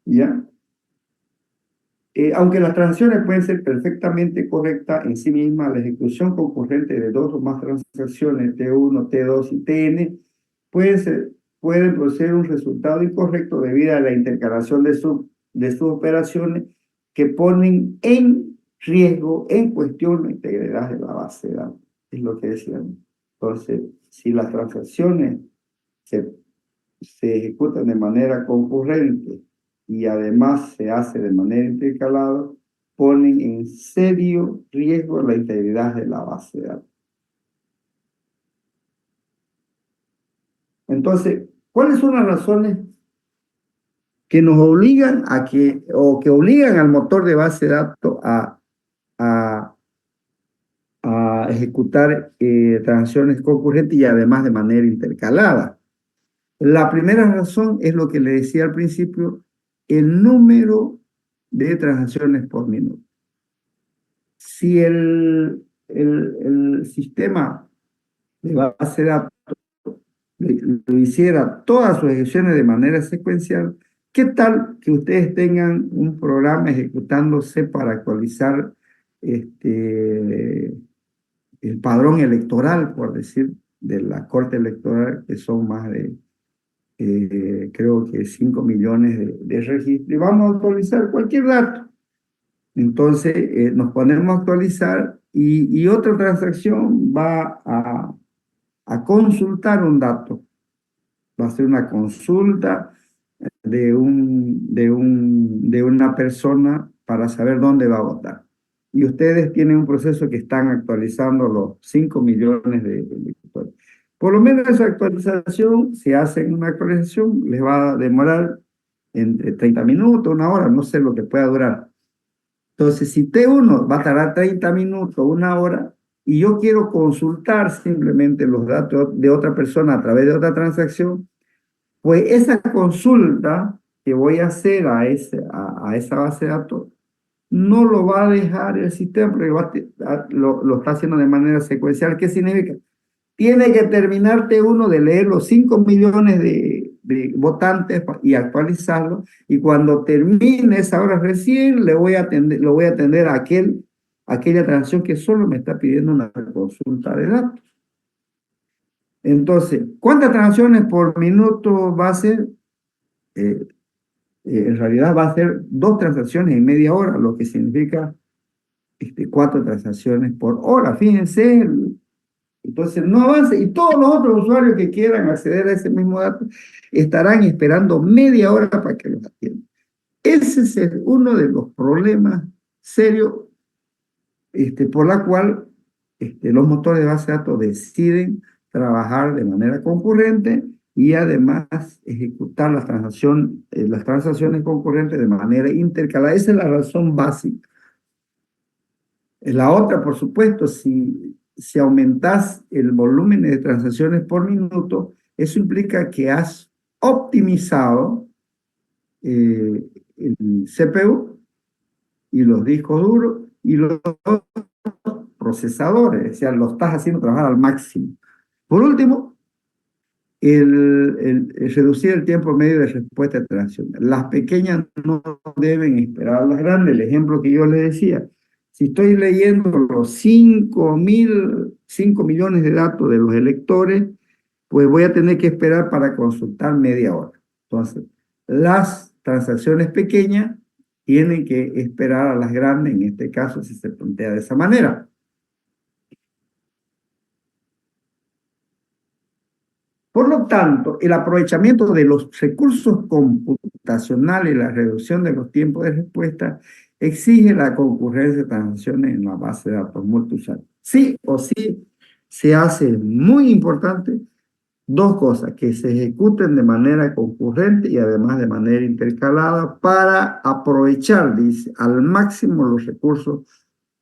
¿Ya? Aunque las transacciones pueden ser perfectamente correctas en sí mismas, la ejecución concurrente de dos o más transacciones, T1, T2 y Tn, pueden producir un resultado incorrecto debido a la intercalación de sus operaciones que ponen en riesgo, en cuestión, la integridad de la base de datos. Es lo que decíamos. Entonces, si las transacciones se ejecutan de manera concurrente y además se hace de manera intercalada, ponen en serio riesgo la integridad de la base de datos. Entonces, ¿cuáles son las razones que nos obligan o que obligan al motor de base de datos a ejecutar transacciones concurrentes y además de manera intercalada? La primera razón es lo que le decía al principio, el número de transacciones por minuto. Si el sistema de base de datos lo hiciera todas sus ejecuciones de manera secuencial, ¿qué tal que ustedes tengan un programa ejecutándose para actualizar el padrón electoral, por decir, de la Corte Electoral, que son más de, creo que 5 millones de registros, y vamos a actualizar cualquier dato. Entonces, nos ponemos a actualizar y otra transacción va a consultar un dato. Va a ser una consulta de una persona para saber dónde va a votar. Y ustedes tienen un proceso que están actualizando los 5 millones de electores. Por lo menos esa actualización, si hacen una actualización, les va a demorar entre 30 minutos, una hora, no sé lo que pueda durar. Entonces, si T1 va a tardar 30 minutos, una hora, y yo quiero consultar simplemente los datos de otra persona a través de otra transacción, pues esa consulta que voy a hacer a esa base de datos no lo va a dejar el sistema porque lo está haciendo de manera secuencial. ¿Qué significa? Tiene que terminar T1 de leer los 5 millones de votantes y actualizarlo, y cuando termine esa hora recién lo voy a atender a aquella transacción que solo me está pidiendo una consulta de datos. Entonces, ¿cuántas transacciones por minuto va a ser? En realidad va a ser 2 transacciones en media hora, lo que significa 4 transacciones por hora. Fíjense, entonces no avance, y todos los otros usuarios que quieran acceder a ese mismo dato estarán esperando media hora para que los atiendan. Ese es uno de los problemas serios por la cual los motores de base de datos deciden trabajar de manera concurrente y además ejecutar las transacciones concurrentes de manera intercalada. Esa es la razón básica. La otra, por supuesto, si aumentas el volumen de transacciones por minuto, eso implica que has optimizado el CPU y los discos duros y los procesadores, o sea, lo estás haciendo trabajar al máximo. Por último, el reducir el tiempo medio de respuesta de transacción. Las pequeñas no deben esperar a las grandes. El ejemplo que yo les decía, si estoy leyendo los 5 millones de datos de los electores, pues voy a tener que esperar para consultar media hora. Entonces, las transacciones pequeñas tienen que esperar a las grandes, en este caso, si se plantea de esa manera. Por lo tanto, el aprovechamiento de los recursos computacionales y la reducción de los tiempos de respuesta exige la concurrencia de transacciones en la base de datos multiusuario. Sí o sí se hace muy importante 2 cosas: que se ejecuten de manera concurrente y además de manera intercalada para aprovechar, dice, al máximo los recursos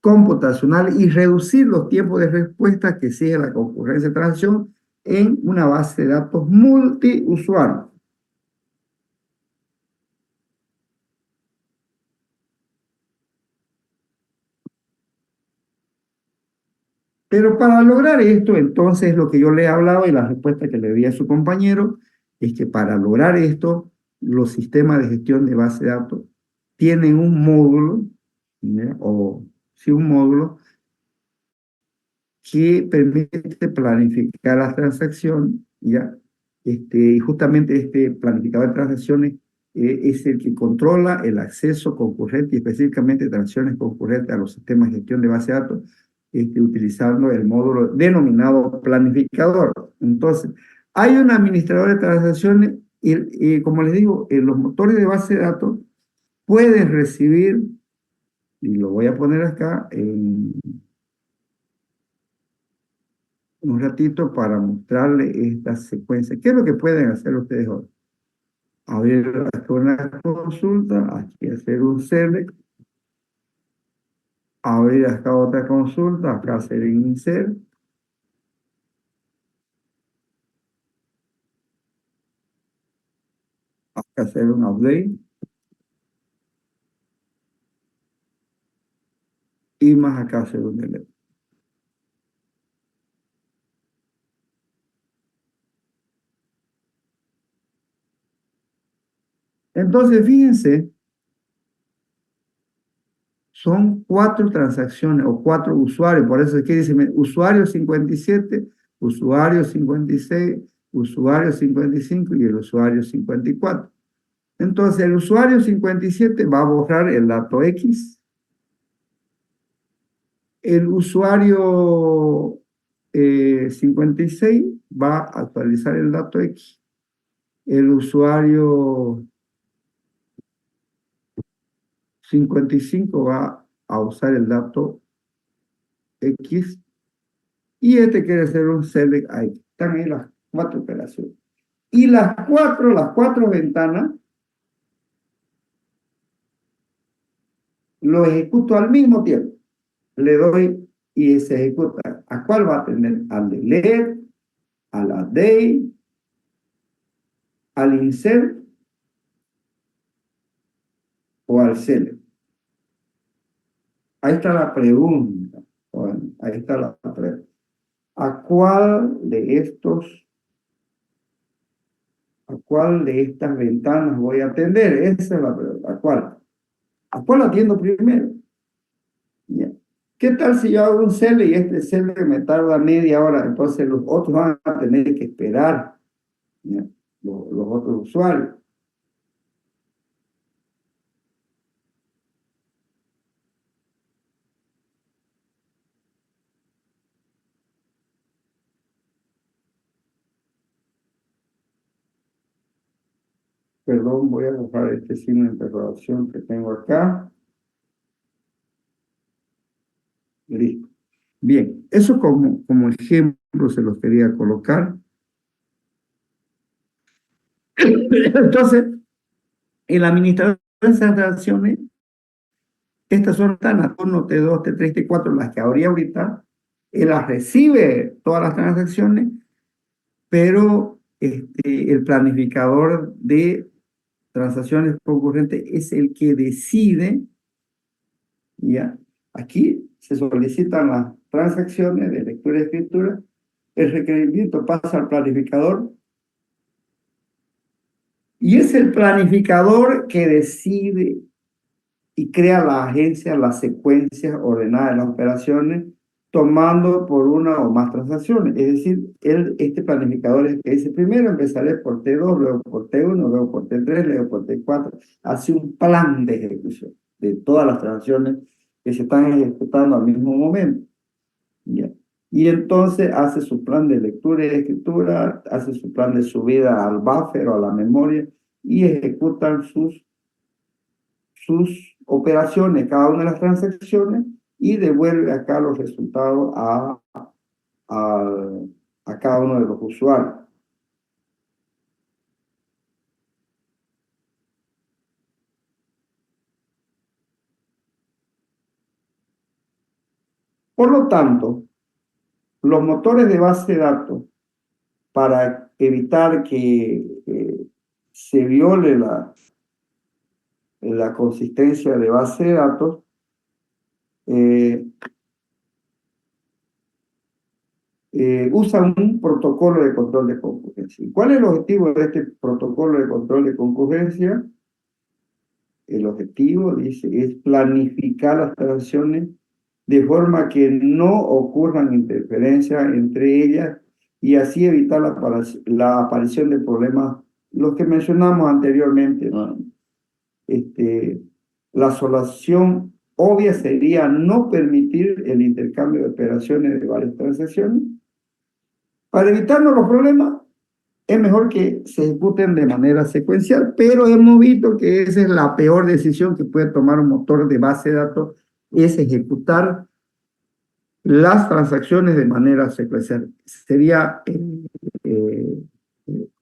computacionales y reducir los tiempos de respuesta que exige la concurrencia de transacción en una base de datos multiusuario. Pero para lograr esto, entonces, lo que yo le he hablado y la respuesta que le di a su compañero es que para lograr esto, los sistemas de gestión de base de datos tienen un módulo, ¿ya? O sí, un módulo que permite planificar las transacciones, ¿ya? Y justamente este planificador de transacciones es el que controla el acceso concurrente y específicamente transacciones concurrentes a los sistemas de gestión de base de datos, utilizando el módulo denominado planificador. Entonces, hay un administrador de transacciones y como les digo, los motores de base de datos pueden recibir, y lo voy a poner acá en un ratito para mostrarle esta secuencia. ¿Qué es lo que pueden hacer ustedes hoy? Abrir acá una consulta, aquí hacer un select, abrir acá otra consulta, acá hacer insert, acá hacer un update, y más acá hacer un delete. Entonces, fíjense, son 4 transacciones o 4 usuarios, por eso es que dice usuario 57, usuario 56, usuario 55 y el usuario 54. Entonces, el usuario 57 va a borrar el dato X. El usuario 56 va a actualizar el dato X. El usuario 55 va a usar el dato X. Y este quiere hacer un select ahí. Están ahí las 4 operaciones. Y las cuatro ventanas lo ejecuto al mismo tiempo. Le doy y se ejecuta. ¿A cuál va a tener? Al delete, al update, al insert o al select. Ahí está la pregunta. Bueno, ahí está la pregunta. ¿A cuál de estas ventanas voy a atender? Esa es la pregunta. ¿A cuál? ¿A cuál atiendo primero? Ya. ¿Qué tal si yo hago un cele y este cele me tarda media hora? Entonces los otros van a tener que esperar, ¿ya? Los otros usuarios. Perdón, voy a borrar este signo de interrogación que tengo acá. Listo. Bien, eso como ejemplo se los quería colocar. Entonces, en la administración de transacciones, estas son las T1, T2, T3, T4, las que habría ahorita. Él las recibe todas las transacciones, pero el planificador de transacciones concurrentes es el que decide, ¿ya? Aquí se solicitan las transacciones de lectura y escritura, el requerimiento pasa al planificador y es el planificador que decide y crea la agencia, las secuencias ordenadas de las operaciones, tomando por una o más transacciones. Es decir, este planificador es el que dice, primero empezaré por T2, luego por T1, luego por T3, luego por T4. Hace un plan de ejecución de todas las transacciones que se están ejecutando al mismo momento. ¿Ya? Y entonces hace su plan de lectura y escritura, hace su plan de subida al buffer o a la memoria y ejecutan sus operaciones, cada una de las transacciones, y devuelve acá los resultados a cada uno de los usuarios. Por lo tanto, los motores de base de datos, para evitar que se viole la consistencia de base de datos, usan un protocolo de control de concurrencia. ¿Y cuál es el objetivo de este protocolo de control de concurrencia? El objetivo, dice, es planificar las transacciones de forma que no ocurran interferencias entre ellas y así evitar la aparición de problemas, los que mencionamos anteriormente, ¿no? La solución obvia sería no permitir el intercambio de operaciones de varias transacciones. Para evitarnos los problemas, es mejor que se ejecuten de manera secuencial, pero hemos visto que esa es la peor decisión que puede tomar un motor de base de datos, es ejecutar las transacciones de manera secuencial. Sería eh,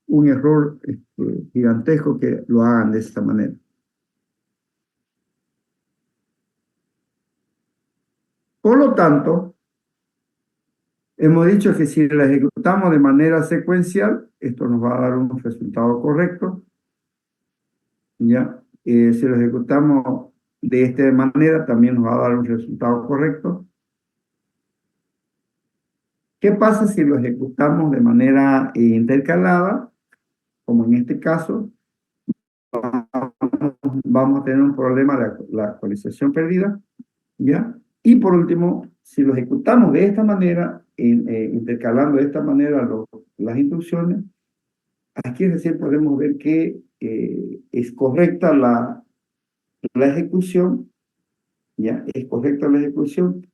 un error gigantesco que lo hagan de esta manera. Por lo tanto, hemos dicho que si la ejecutamos de manera secuencial, esto nos va a dar un resultado correcto. ¿Ya? Si lo ejecutamos de esta manera, también nos va a dar un resultado correcto. ¿Qué pasa si lo ejecutamos de manera intercalada? Como en este caso, vamos a tener un problema de la actualización perdida, ¿ya? Y por último, si lo ejecutamos de esta manera, intercalando de esta manera las instrucciones, aquí recién podemos ver que es correcta la ejecución, ¿ya? Es correcta la ejecución.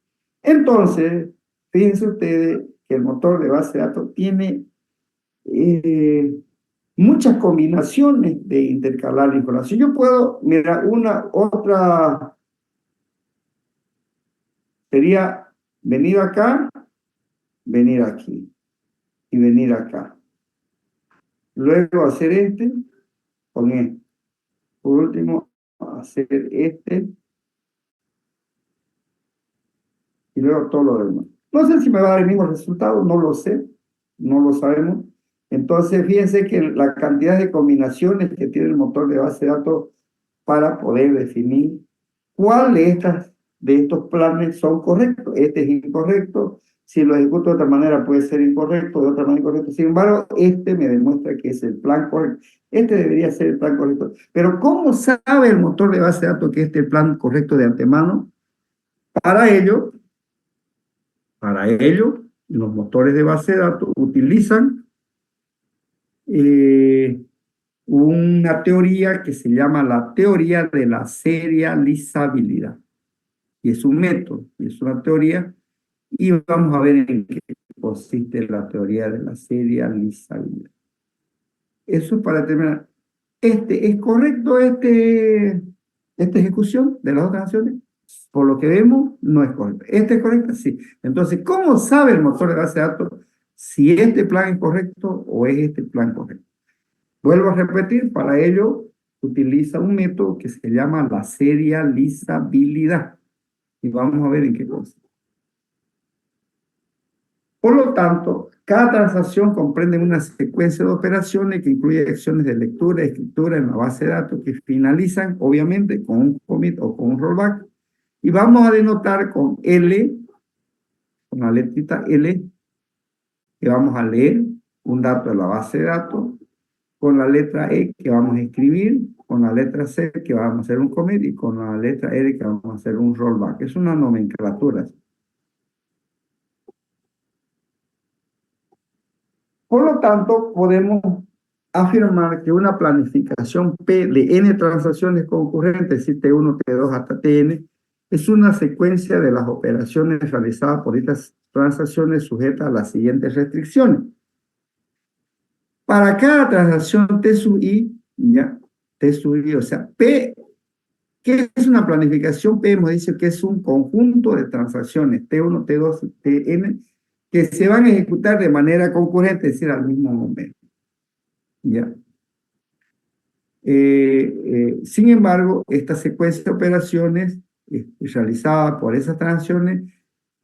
Entonces, fíjense ustedes que el motor de base de datos tiene muchas combinaciones de intercalar la información. Yo puedo, mira, otra sería venir acá, venir aquí y venir acá. Luego hacer este con este. Por último, hacer este y luego todo lo demás. No sé si me va a dar el mismo resultado, no lo sé, no lo sabemos. Entonces, fíjense que la cantidad de combinaciones que tiene el motor de base de datos para poder definir cuál de estos planes son correctos. Este es incorrecto. Si lo ejecuto de otra manera puede ser incorrecto, de otra manera incorrecto. Sin embargo, este me demuestra que es el plan correcto. Este debería ser el plan correcto. Pero ¿cómo sabe el motor de base de datos que este es el plan correcto de antemano? Para ello, los motores de base de datos utilizan una teoría que se llama la teoría de la serializabilidad. Y es un método, y es una teoría, y vamos a ver en qué consiste la teoría de la serializabilidad. Eso es para terminar. ¿Es correcto esta ejecución de las dos canciones? Por lo que vemos, no es correcto. ¿Este es correcto? Sí. Entonces, ¿cómo sabe el motor de base de datos si este plan es correcto o es este plan correcto? Vuelvo a repetir, para ello utiliza un método que se llama la serializabilidad. Y vamos a ver en qué cosa. Por lo tanto, cada transacción comprende una secuencia de operaciones que incluye acciones de lectura y escritura en la base de datos que finalizan, obviamente, con un commit o con un rollback. Y vamos a denotar con L, con la letrita L, que vamos a leer un dato de la base de datos, con la letra E, que vamos a escribir, con la letra C, que vamos a hacer un commit, y con la letra R, que vamos a hacer un rollback. Es una nomenclatura. Por lo tanto, podemos afirmar que una planificación P de n transacciones concurrentes, es decir, T1, T2 hasta Tn, es una secuencia de las operaciones realizadas por estas transacciones sujetas a las siguientes restricciones. Para cada transacción T sub i, ya, T sub i, o sea, P, ¿qué es una planificación? P hemos dicho que es un conjunto de transacciones, T1, T2, Tn, que se van a ejecutar de manera concurrente, es decir, al mismo momento. ¿Ya? Sin embargo, esta secuencia de operaciones realizada por esas transacciones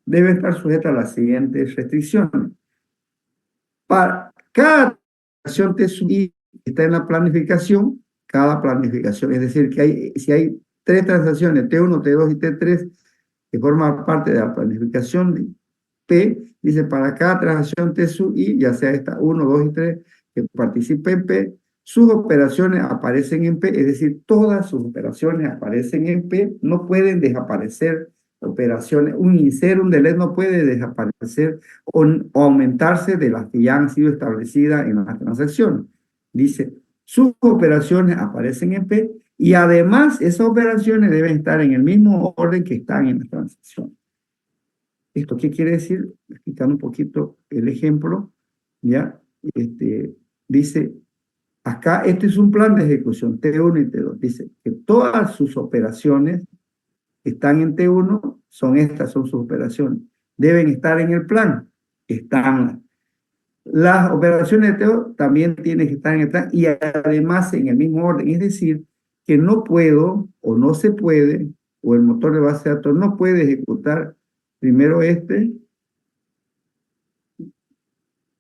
debe estar sujeta a las siguientes restricciones. Para cada transacción T sub i que está en la planificación, cada planificación, es decir, que si hay tres transacciones, T1, T2 y T3, que forman parte de la planificación P, dice para cada transacción T sub i, ya sea esta 1, 2 y 3, que participe en P, sus operaciones aparecen en P, es decir, todas sus operaciones aparecen en P, no pueden desaparecer operaciones, un insert, un delete no puede desaparecer o aumentarse de las que ya han sido establecidas en las transacciones. Dice, sus operaciones aparecen en P y además esas operaciones deben estar en el mismo orden que están en la transacción. ¿Esto qué quiere decir? Explicando un poquito el ejemplo, ¿ya? Dice, acá, este es un plan de ejecución, T1 y T2. Dice que todas sus operaciones están en T1, estas son sus operaciones. Deben estar en el plan, están. Las operaciones de T2 también tienen que estar en el plan y además en el mismo orden. Es decir, que no puedo o no se puede, o el motor de base de datos no puede ejecutar primero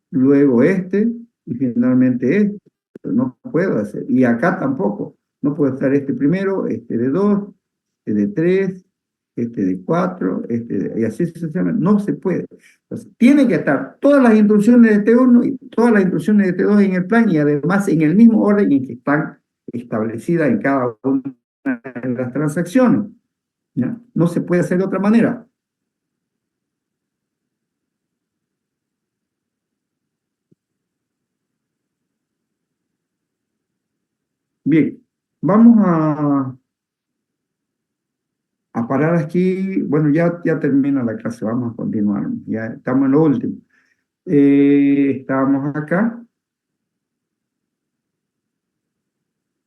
luego y finalmente No puedo hacer. Y acá tampoco. No puedo estar primero, de 2, de 3, de 4, y así sucesivamente. No se puede. Entonces, tienen que estar todas las instrucciones de T1 y todas las instrucciones de T2 en el plan y además en el mismo orden en que están establecidas en cada una de las transacciones. ¿Ya? No se puede hacer de otra manera. Bien, vamos a parar aquí. Bueno, ya termina la clase, vamos a continuar. Ya estamos en lo último. Estábamos acá.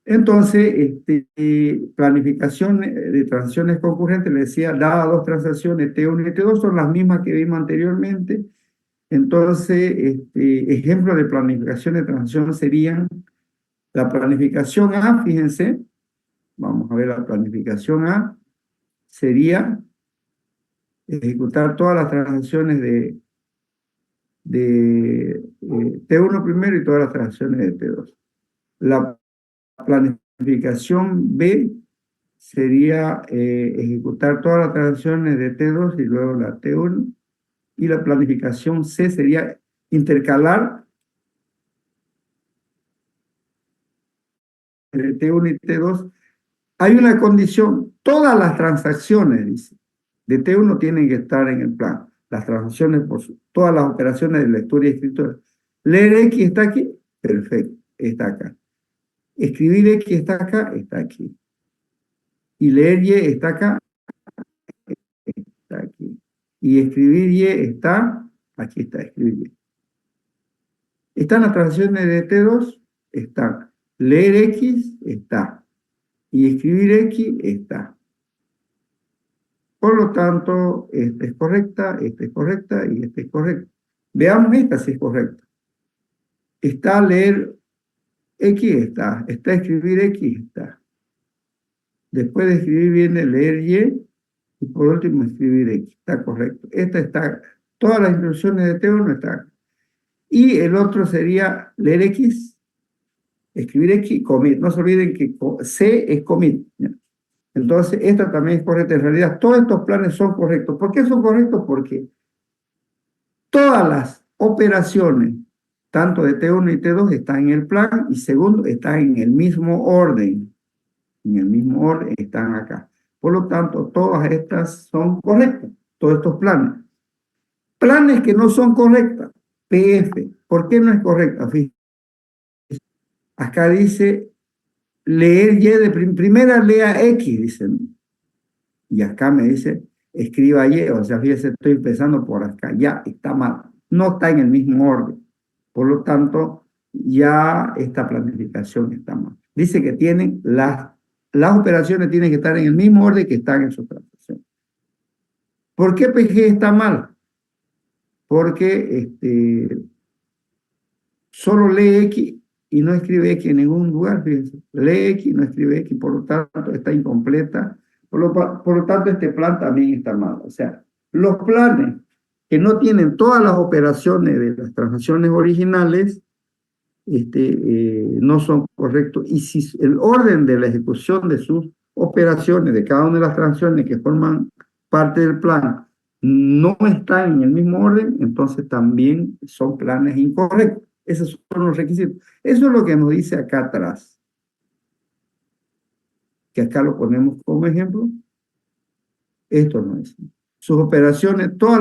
Entonces, planificación de transacciones concurrentes, le decía, dadas dos transacciones T1 y T2 son las mismas que vimos anteriormente. Entonces, ejemplos de planificación de transacción serían la planificación A, fíjense, vamos a ver la planificación A, sería ejecutar todas las transacciones de T1 primero y todas las transacciones de T2. La planificación B sería ejecutar todas las transacciones de T2 y luego la T1. Y la planificación C sería intercalar entre T1 y T2. Hay una condición, todas las transacciones, dice, de T1 tienen que estar en el plan. Las transacciones, todas las operaciones de lectura y escritura. Leer X está aquí, perfecto, está acá. Escribir X está acá, está aquí. Y leer Y está acá, está aquí. Y escribir Y está, aquí está, escribir Y. ¿Están las transacciones de T2? Están. Leer X está. Y escribir X está. Por lo tanto, esta es correcta y esta es correcta. Veamos esta si es correcta. Está leer X, está. Está escribir X, está. Después de escribir viene leer Y. Y por último escribir X. Está correcto. Esta está. Todas las instrucciones de T1 están. Y el otro sería leer X, escribir X, commit. No se olviden que C es commit. Entonces, esta también es correcta. En realidad, todos estos planes son correctos. ¿Por qué son correctos? Porque todas las operaciones, tanto de T1 y T2, están en el plan y segundo, están en el mismo orden. En el mismo orden están acá. Por lo tanto, todas estas son correctas, todos estos planes. Planes que no son correctas, PF. ¿Por qué no es correcta? Fíjense. Acá dice leer Y de primera lea X, dicen. Y acá me dice escriba Y, o sea, fíjese, estoy empezando por acá, ya está mal, no está en el mismo orden. Por lo tanto, ya esta planificación está mal. Dice que tienen las operaciones tienen que estar en el mismo orden que están en su transacción. ¿Por qué PG está mal? Porque solo lee X y no escribe X en ningún lugar, fíjense. Lee X y no escribe X, por lo tanto está incompleta. Por lo tanto, este plan también está mal. O sea, los planes que no tienen todas las operaciones de las transacciones originales no son correctos. Y si el orden de la ejecución de sus operaciones, de cada una de las transacciones que forman parte del plan, no están en el mismo orden, entonces también son planes incorrectos. Esos son los requisitos. Eso es lo que nos dice acá atrás. Que acá lo ponemos como ejemplo. Esto no es. Sus operaciones, todas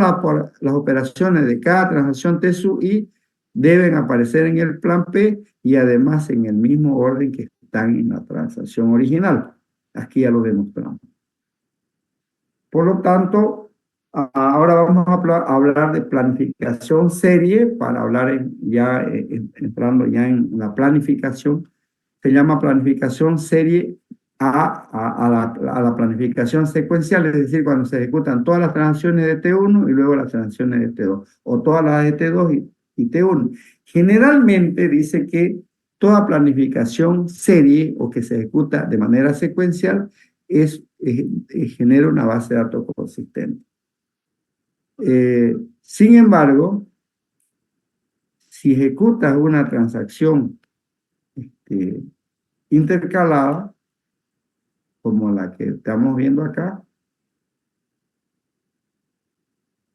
las operaciones de cada transacción TSUI deben aparecer en el plan P y además en el mismo orden que están en la transacción original. Aquí ya lo demostramos. Por lo tanto, ahora vamos a hablar de planificación serie para hablar entrando ya en la planificación. Se llama planificación serie a la planificación secuencial, es decir, cuando se ejecutan todas las transacciones de T1 y luego las transacciones de T2, o todas las de T2 y T1. Generalmente dice que toda planificación serie o que se ejecuta de manera secuencial genera una base de datos consistente. Sin embargo, si ejecutas una transacción intercalada, como la que estamos viendo acá,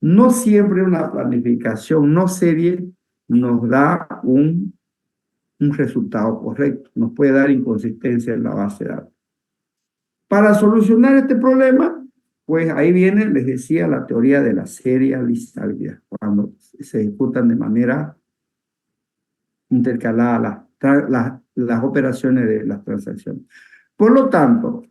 no siempre una planificación no serie nos da un resultado correcto, nos puede dar inconsistencia en la base de datos. Para solucionar este problema, pues ahí viene, les decía, la teoría de la serializabilidad, cuando se ejecutan de manera intercalada las las operaciones de las transacciones. Por lo tanto,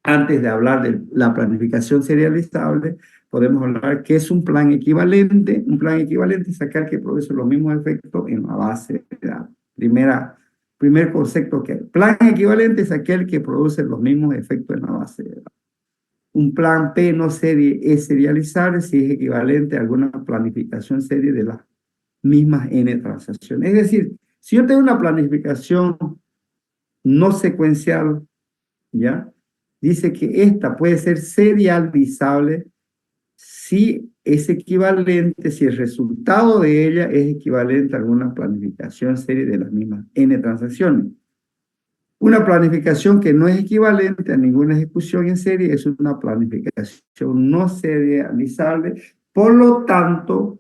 antes de hablar de la planificación serializable, podemos hablar que es un plan equivalente. Un plan equivalente es sacar que produce los mismos efectos en la base de datos. Primer concepto que hay. Plan equivalente es aquel que produce los mismos efectos en la base de datos. Un plan P no serie es serializable si es equivalente a alguna planificación serie de las mismas N transacciones. Es decir, si yo tengo una planificación no secuencial, ¿ya? Dice que esta puede ser serializable si es equivalente, si el resultado de ella es equivalente a alguna planificación serie de las mismas N transacciones. Una planificación que no es equivalente a ninguna ejecución en serie es una planificación no serializable. Por lo tanto,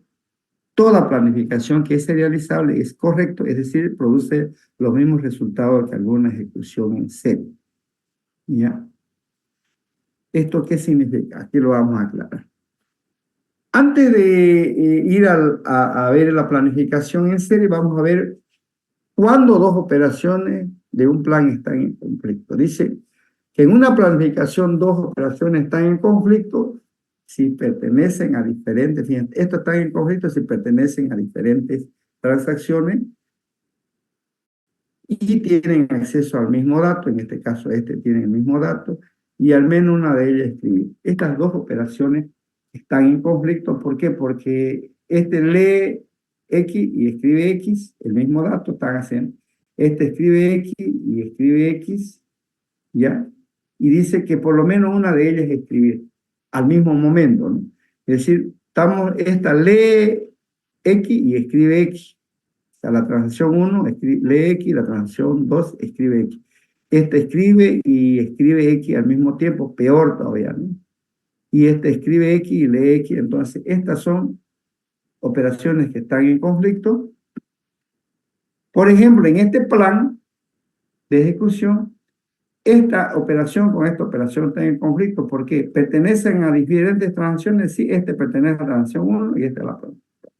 toda planificación que es serializable es correcto, es decir, produce los mismos resultados que alguna ejecución en serie. ¿Ya? ¿Esto qué significa? Aquí lo vamos a aclarar. Antes de ir a ver la planificación en serie, vamos a ver cuándo dos operaciones de un plan están en conflicto. Dice que en una planificación dos operaciones están en conflicto si pertenecen a diferentes, fíjense, esto está en conflicto si pertenecen a diferentes transacciones y tienen acceso al mismo dato, en este caso este tiene el mismo dato, y al menos una de ellas escribir. Estas dos operaciones están en conflicto, ¿por qué? Porque este lee X y escribe X, el mismo dato están haciendo. Este escribe X y escribe X, ¿ya? Y dice que por lo menos una de ellas escribir al mismo momento, ¿no? Es decir, esta lee X y escribe X. O sea, la transacción 1 lee X, la transacción 2 escribe X. Esta escribe y escribe X al mismo tiempo, peor todavía, ¿no? Y este escribe X y lee X. Entonces, estas son operaciones que están en conflicto. Por ejemplo, en este plan de ejecución, esta operación con esta operación están en conflicto porque pertenecen a diferentes transacciones. Sí, este pertenece a la transacción 1 y esta a la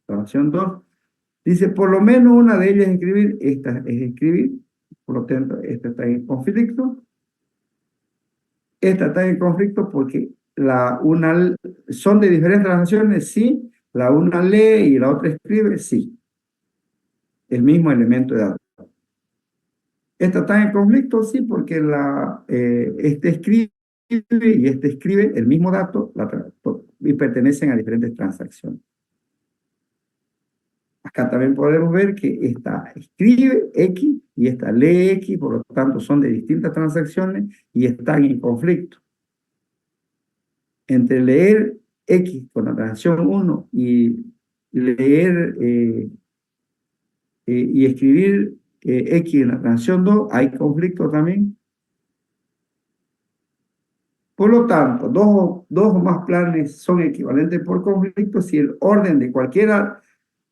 transacción 2. Dice, por lo menos una de ellas es escribir, esta es escribir, por lo tanto, esta está en conflicto. Esta está en conflicto porque son de diferentes transacciones, sí, la una lee y la otra escribe, sí. El mismo elemento de datos. Esta está en conflicto, sí, porque este escribe y este escribe el mismo dato y pertenecen a diferentes transacciones. Acá también podemos ver que esta escribe X y esta lee X, por lo tanto son de distintas transacciones y están en conflicto. Entre leer X con la transacción 1 y leer y escribir X en la transacción 2, hay conflicto también. Por lo tanto, dos o más planes son equivalentes por conflicto si el orden de cualquiera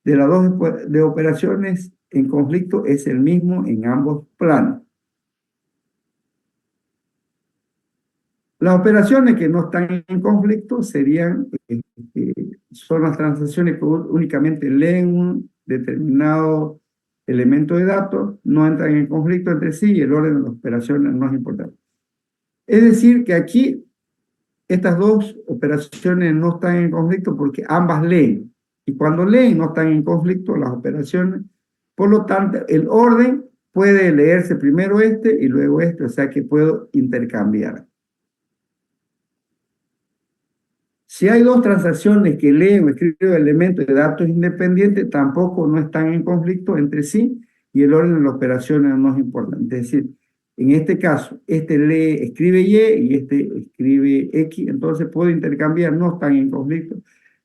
de las dos de operaciones en conflicto es el mismo en ambos planos. Las operaciones que no están en conflicto son las transacciones que únicamente leen un determinado elemento de datos, no entran en conflicto entre sí y el orden de las operaciones no es importante. Es decir, que aquí estas dos operaciones no están en conflicto porque ambas leen. Y cuando leen no están en conflicto las operaciones. Por lo tanto, el orden puede leerse primero este y luego este, o sea que puedo intercambiar. Si hay dos transacciones que leen o escriben elementos de datos independientes, tampoco no están en conflicto entre sí y el orden de las operaciones no es importante. Es decir, en este caso, este escribe Y y este escribe X, entonces puedo intercambiar, no están en conflicto.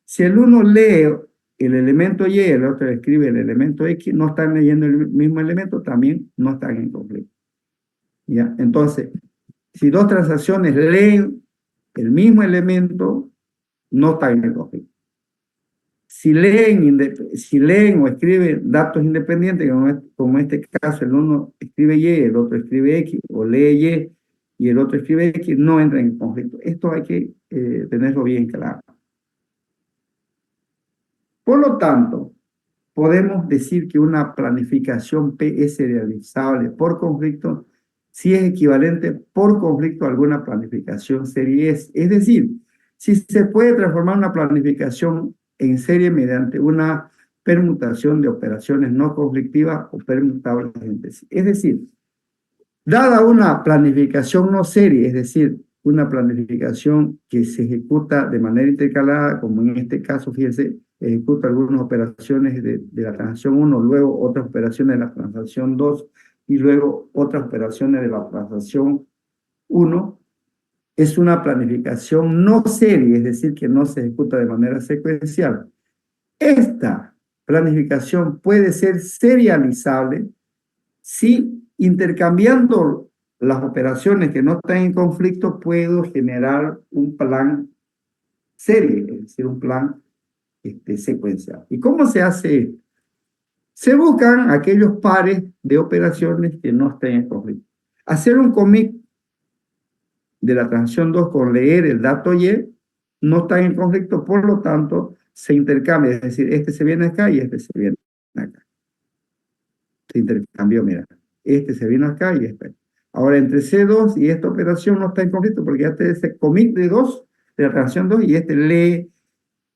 Si el uno lee el elemento Y, el otro escribe el elemento X, no están leyendo el mismo elemento, también no están en conflicto. ¿Ya? Entonces, si dos transacciones leen el mismo elemento, no están en conflicto. Si leen o escriben datos independientes, como en este caso el uno escribe Y, el otro escribe X, o lee Y y el otro escribe X, no entran en conflicto. Esto hay que tenerlo bien claro. Por lo tanto, podemos decir que una planificación P es serializable por conflicto si es equivalente por conflicto a alguna planificación serie S. Es decir, si se puede transformar una planificación en serie mediante una permutación de operaciones no conflictivas o permutables entre sí. Es decir, dada una planificación no serie, es decir, una planificación que se ejecuta de manera intercalada, como en este caso, fíjense, ejecuta algunas operaciones de la transacción 1, luego otras operaciones de la transacción 2 y luego otras operaciones de la transacción 1, es una planificación no serie, es decir, que no se ejecuta de manera secuencial. Esta planificación puede ser serializable si intercambiando las operaciones que no están en conflicto puedo generar un plan serie, es decir, un plan secuencial. ¿Y cómo se hace esto? Se buscan aquellos pares de operaciones que no estén en conflicto. Hacer un commit de la transacción 2 con leer el dato Y no están en conflicto, por lo tanto, se intercambia, es decir, este se viene acá y este se viene acá. Se intercambió, mira, este se vino acá y este. Ahora, entre C2 y esta operación no está en conflicto porque ya este es el commit de 2, de la transacción 2, y este lee,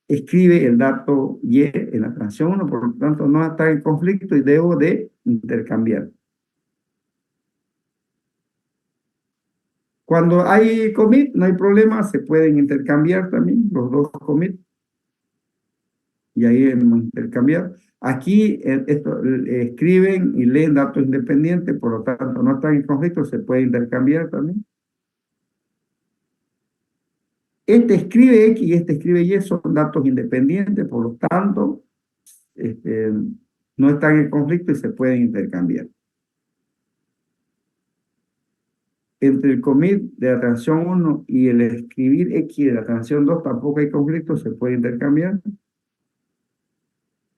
escribe el dato Y en la transacción 1, por lo tanto no está en conflicto y debo de intercambiar. Cuando hay commit, no hay problema, se pueden intercambiar también los dos commits. Y ahí hemos intercambiado. Aquí escriben y leen datos independientes, por lo tanto no están en conflicto, se puede intercambiar también. Este escribe X y este escribe Y, son datos independientes, por lo tanto no están en conflicto y se pueden intercambiar. Entre el commit de la transacción 1 y el escribir X de la transacción 2 tampoco hay conflicto, se puede intercambiar.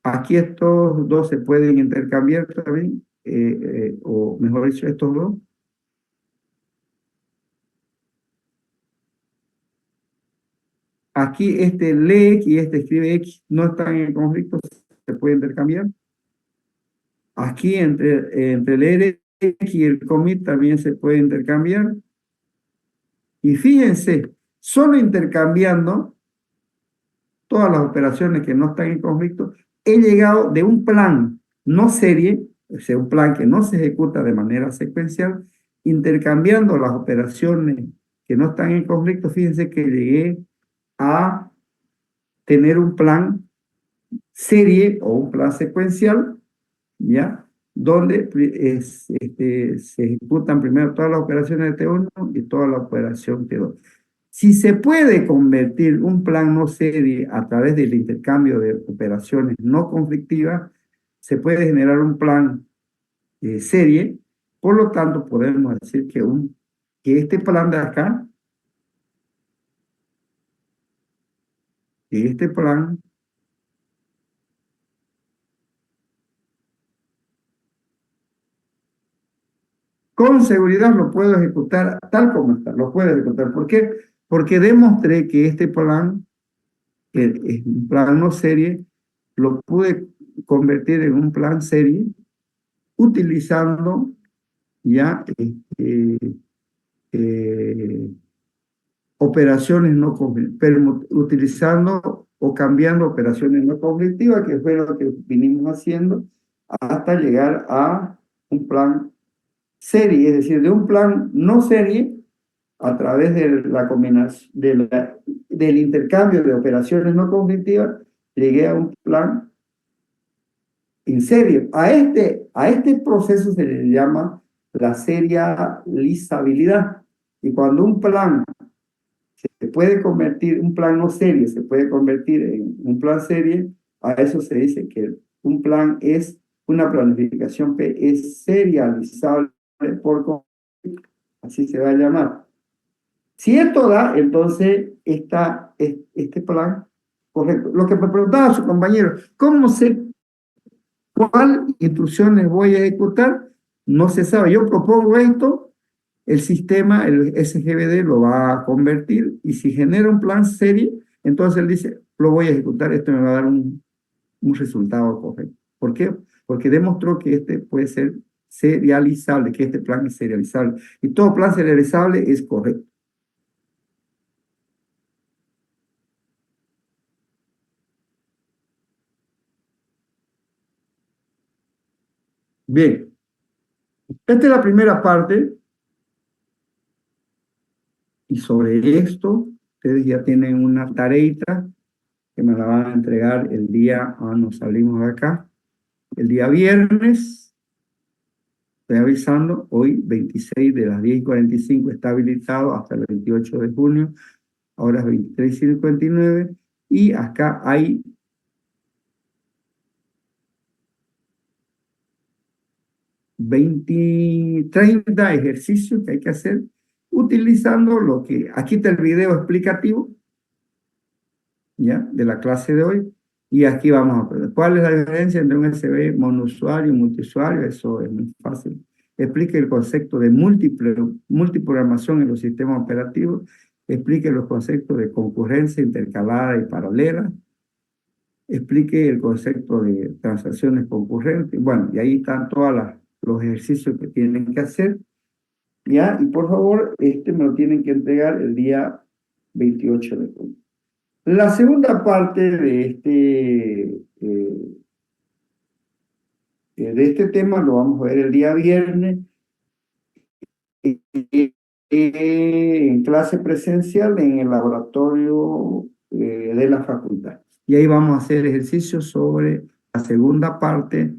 Aquí estos dos se pueden intercambiar también, o mejor dicho, estos dos. Aquí este lee X y este escribe X, no están en conflicto, se puede intercambiar. Aquí entre leer X y el commit también se puede intercambiar. Y fíjense, solo intercambiando todas las operaciones que no están en conflicto, he llegado de un plan no serie, o sea, un plan que no se ejecuta de manera secuencial, intercambiando las operaciones que no están en conflicto, fíjense que llegué a tener un plan serie o un plan secuencial, ¿ya? Donde se ejecutan primero todas las operaciones de T1 y toda la operación T2. Si se puede convertir un plan no serie a través del intercambio de operaciones no conflictivas, se puede generar un plan serie, por lo tanto podemos decir que este plan de acá, que este plan con seguridad lo puedo ejecutar tal como está, lo puedo ejecutar. ¿Por qué? Porque demostré que este plan, que es un plan no serie, lo pude convertir en un plan serie utilizando ya operaciones no conflictivas, utilizando o cambiando operaciones no conflictivas, que fue lo que vinimos haciendo hasta llegar a un plan serie, es decir, de un plan no serie a través de la combinación del intercambio de operaciones no conflictivas, llegué a un plan en serie. A este proceso se le llama la serializabilidad. Y cuando un plan se puede convertir, un plan no serie se puede convertir en un plan serie, a eso se dice que un plan es una planificación P, es serializable por conflicto, así se va a llamar. Si esto da, entonces este plan, correcto. Lo que me preguntaba su compañero, ¿cómo sé cuál instrucciones voy a ejecutar? No se sabe. Yo propongo esto, el sistema, el SGBD lo va a convertir y si genera un plan serie, entonces él dice, lo voy a ejecutar, esto me va a dar un resultado correcto. ¿Por qué? Porque demostró que este puede ser serializable, que este plan es serializable. Y todo plan serializable es correcto. Bien, esta es la primera parte. Y sobre esto, ustedes ya tienen una tareita que me la van a entregar el día, nos salimos de acá, el día viernes. Estoy avisando, hoy 26 de las 10:45 está habilitado hasta el 28 de junio, ahora es 23:59, y acá hay 30 ejercicios que hay que hacer utilizando lo que, aquí está el video explicativo, ¿ya? De la clase de hoy, y aquí vamos a aprender. ¿Cuál es la diferencia entre un USB monousuario y multiusuario? Eso es muy fácil. Explique el concepto de multiprogramación en los sistemas operativos. Explique los conceptos de concurrencia intercalada y paralela. Explique el concepto de transacciones concurrentes. Bueno, y ahí están todos los ejercicios que tienen que hacer. ¿Ya? Y por favor, me lo tienen que entregar el día 28 de junio. La segunda parte de este tema lo vamos a ver el día viernes en clase presencial en el laboratorio de la facultad. Y ahí vamos a hacer ejercicios sobre la segunda parte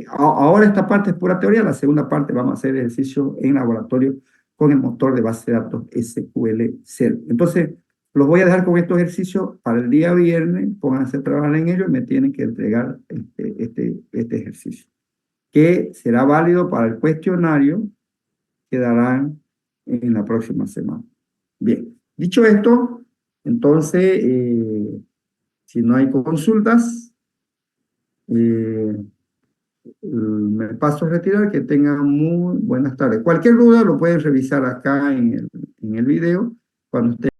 ahora esta parte es pura teoría, la segunda parte vamos a hacer ejercicios en laboratorio con el motor de base de datos SQL Server. Entonces, los voy a dejar con estos ejercicios para el día viernes, pónganse a trabajar en ello y me tienen que entregar este ejercicio, que será válido para el cuestionario que darán en la próxima semana. Bien, dicho esto, entonces, si no hay consultas, me paso a retirar, que tengan muy buenas tardes. Cualquier duda lo pueden revisar acá en el video cuando esté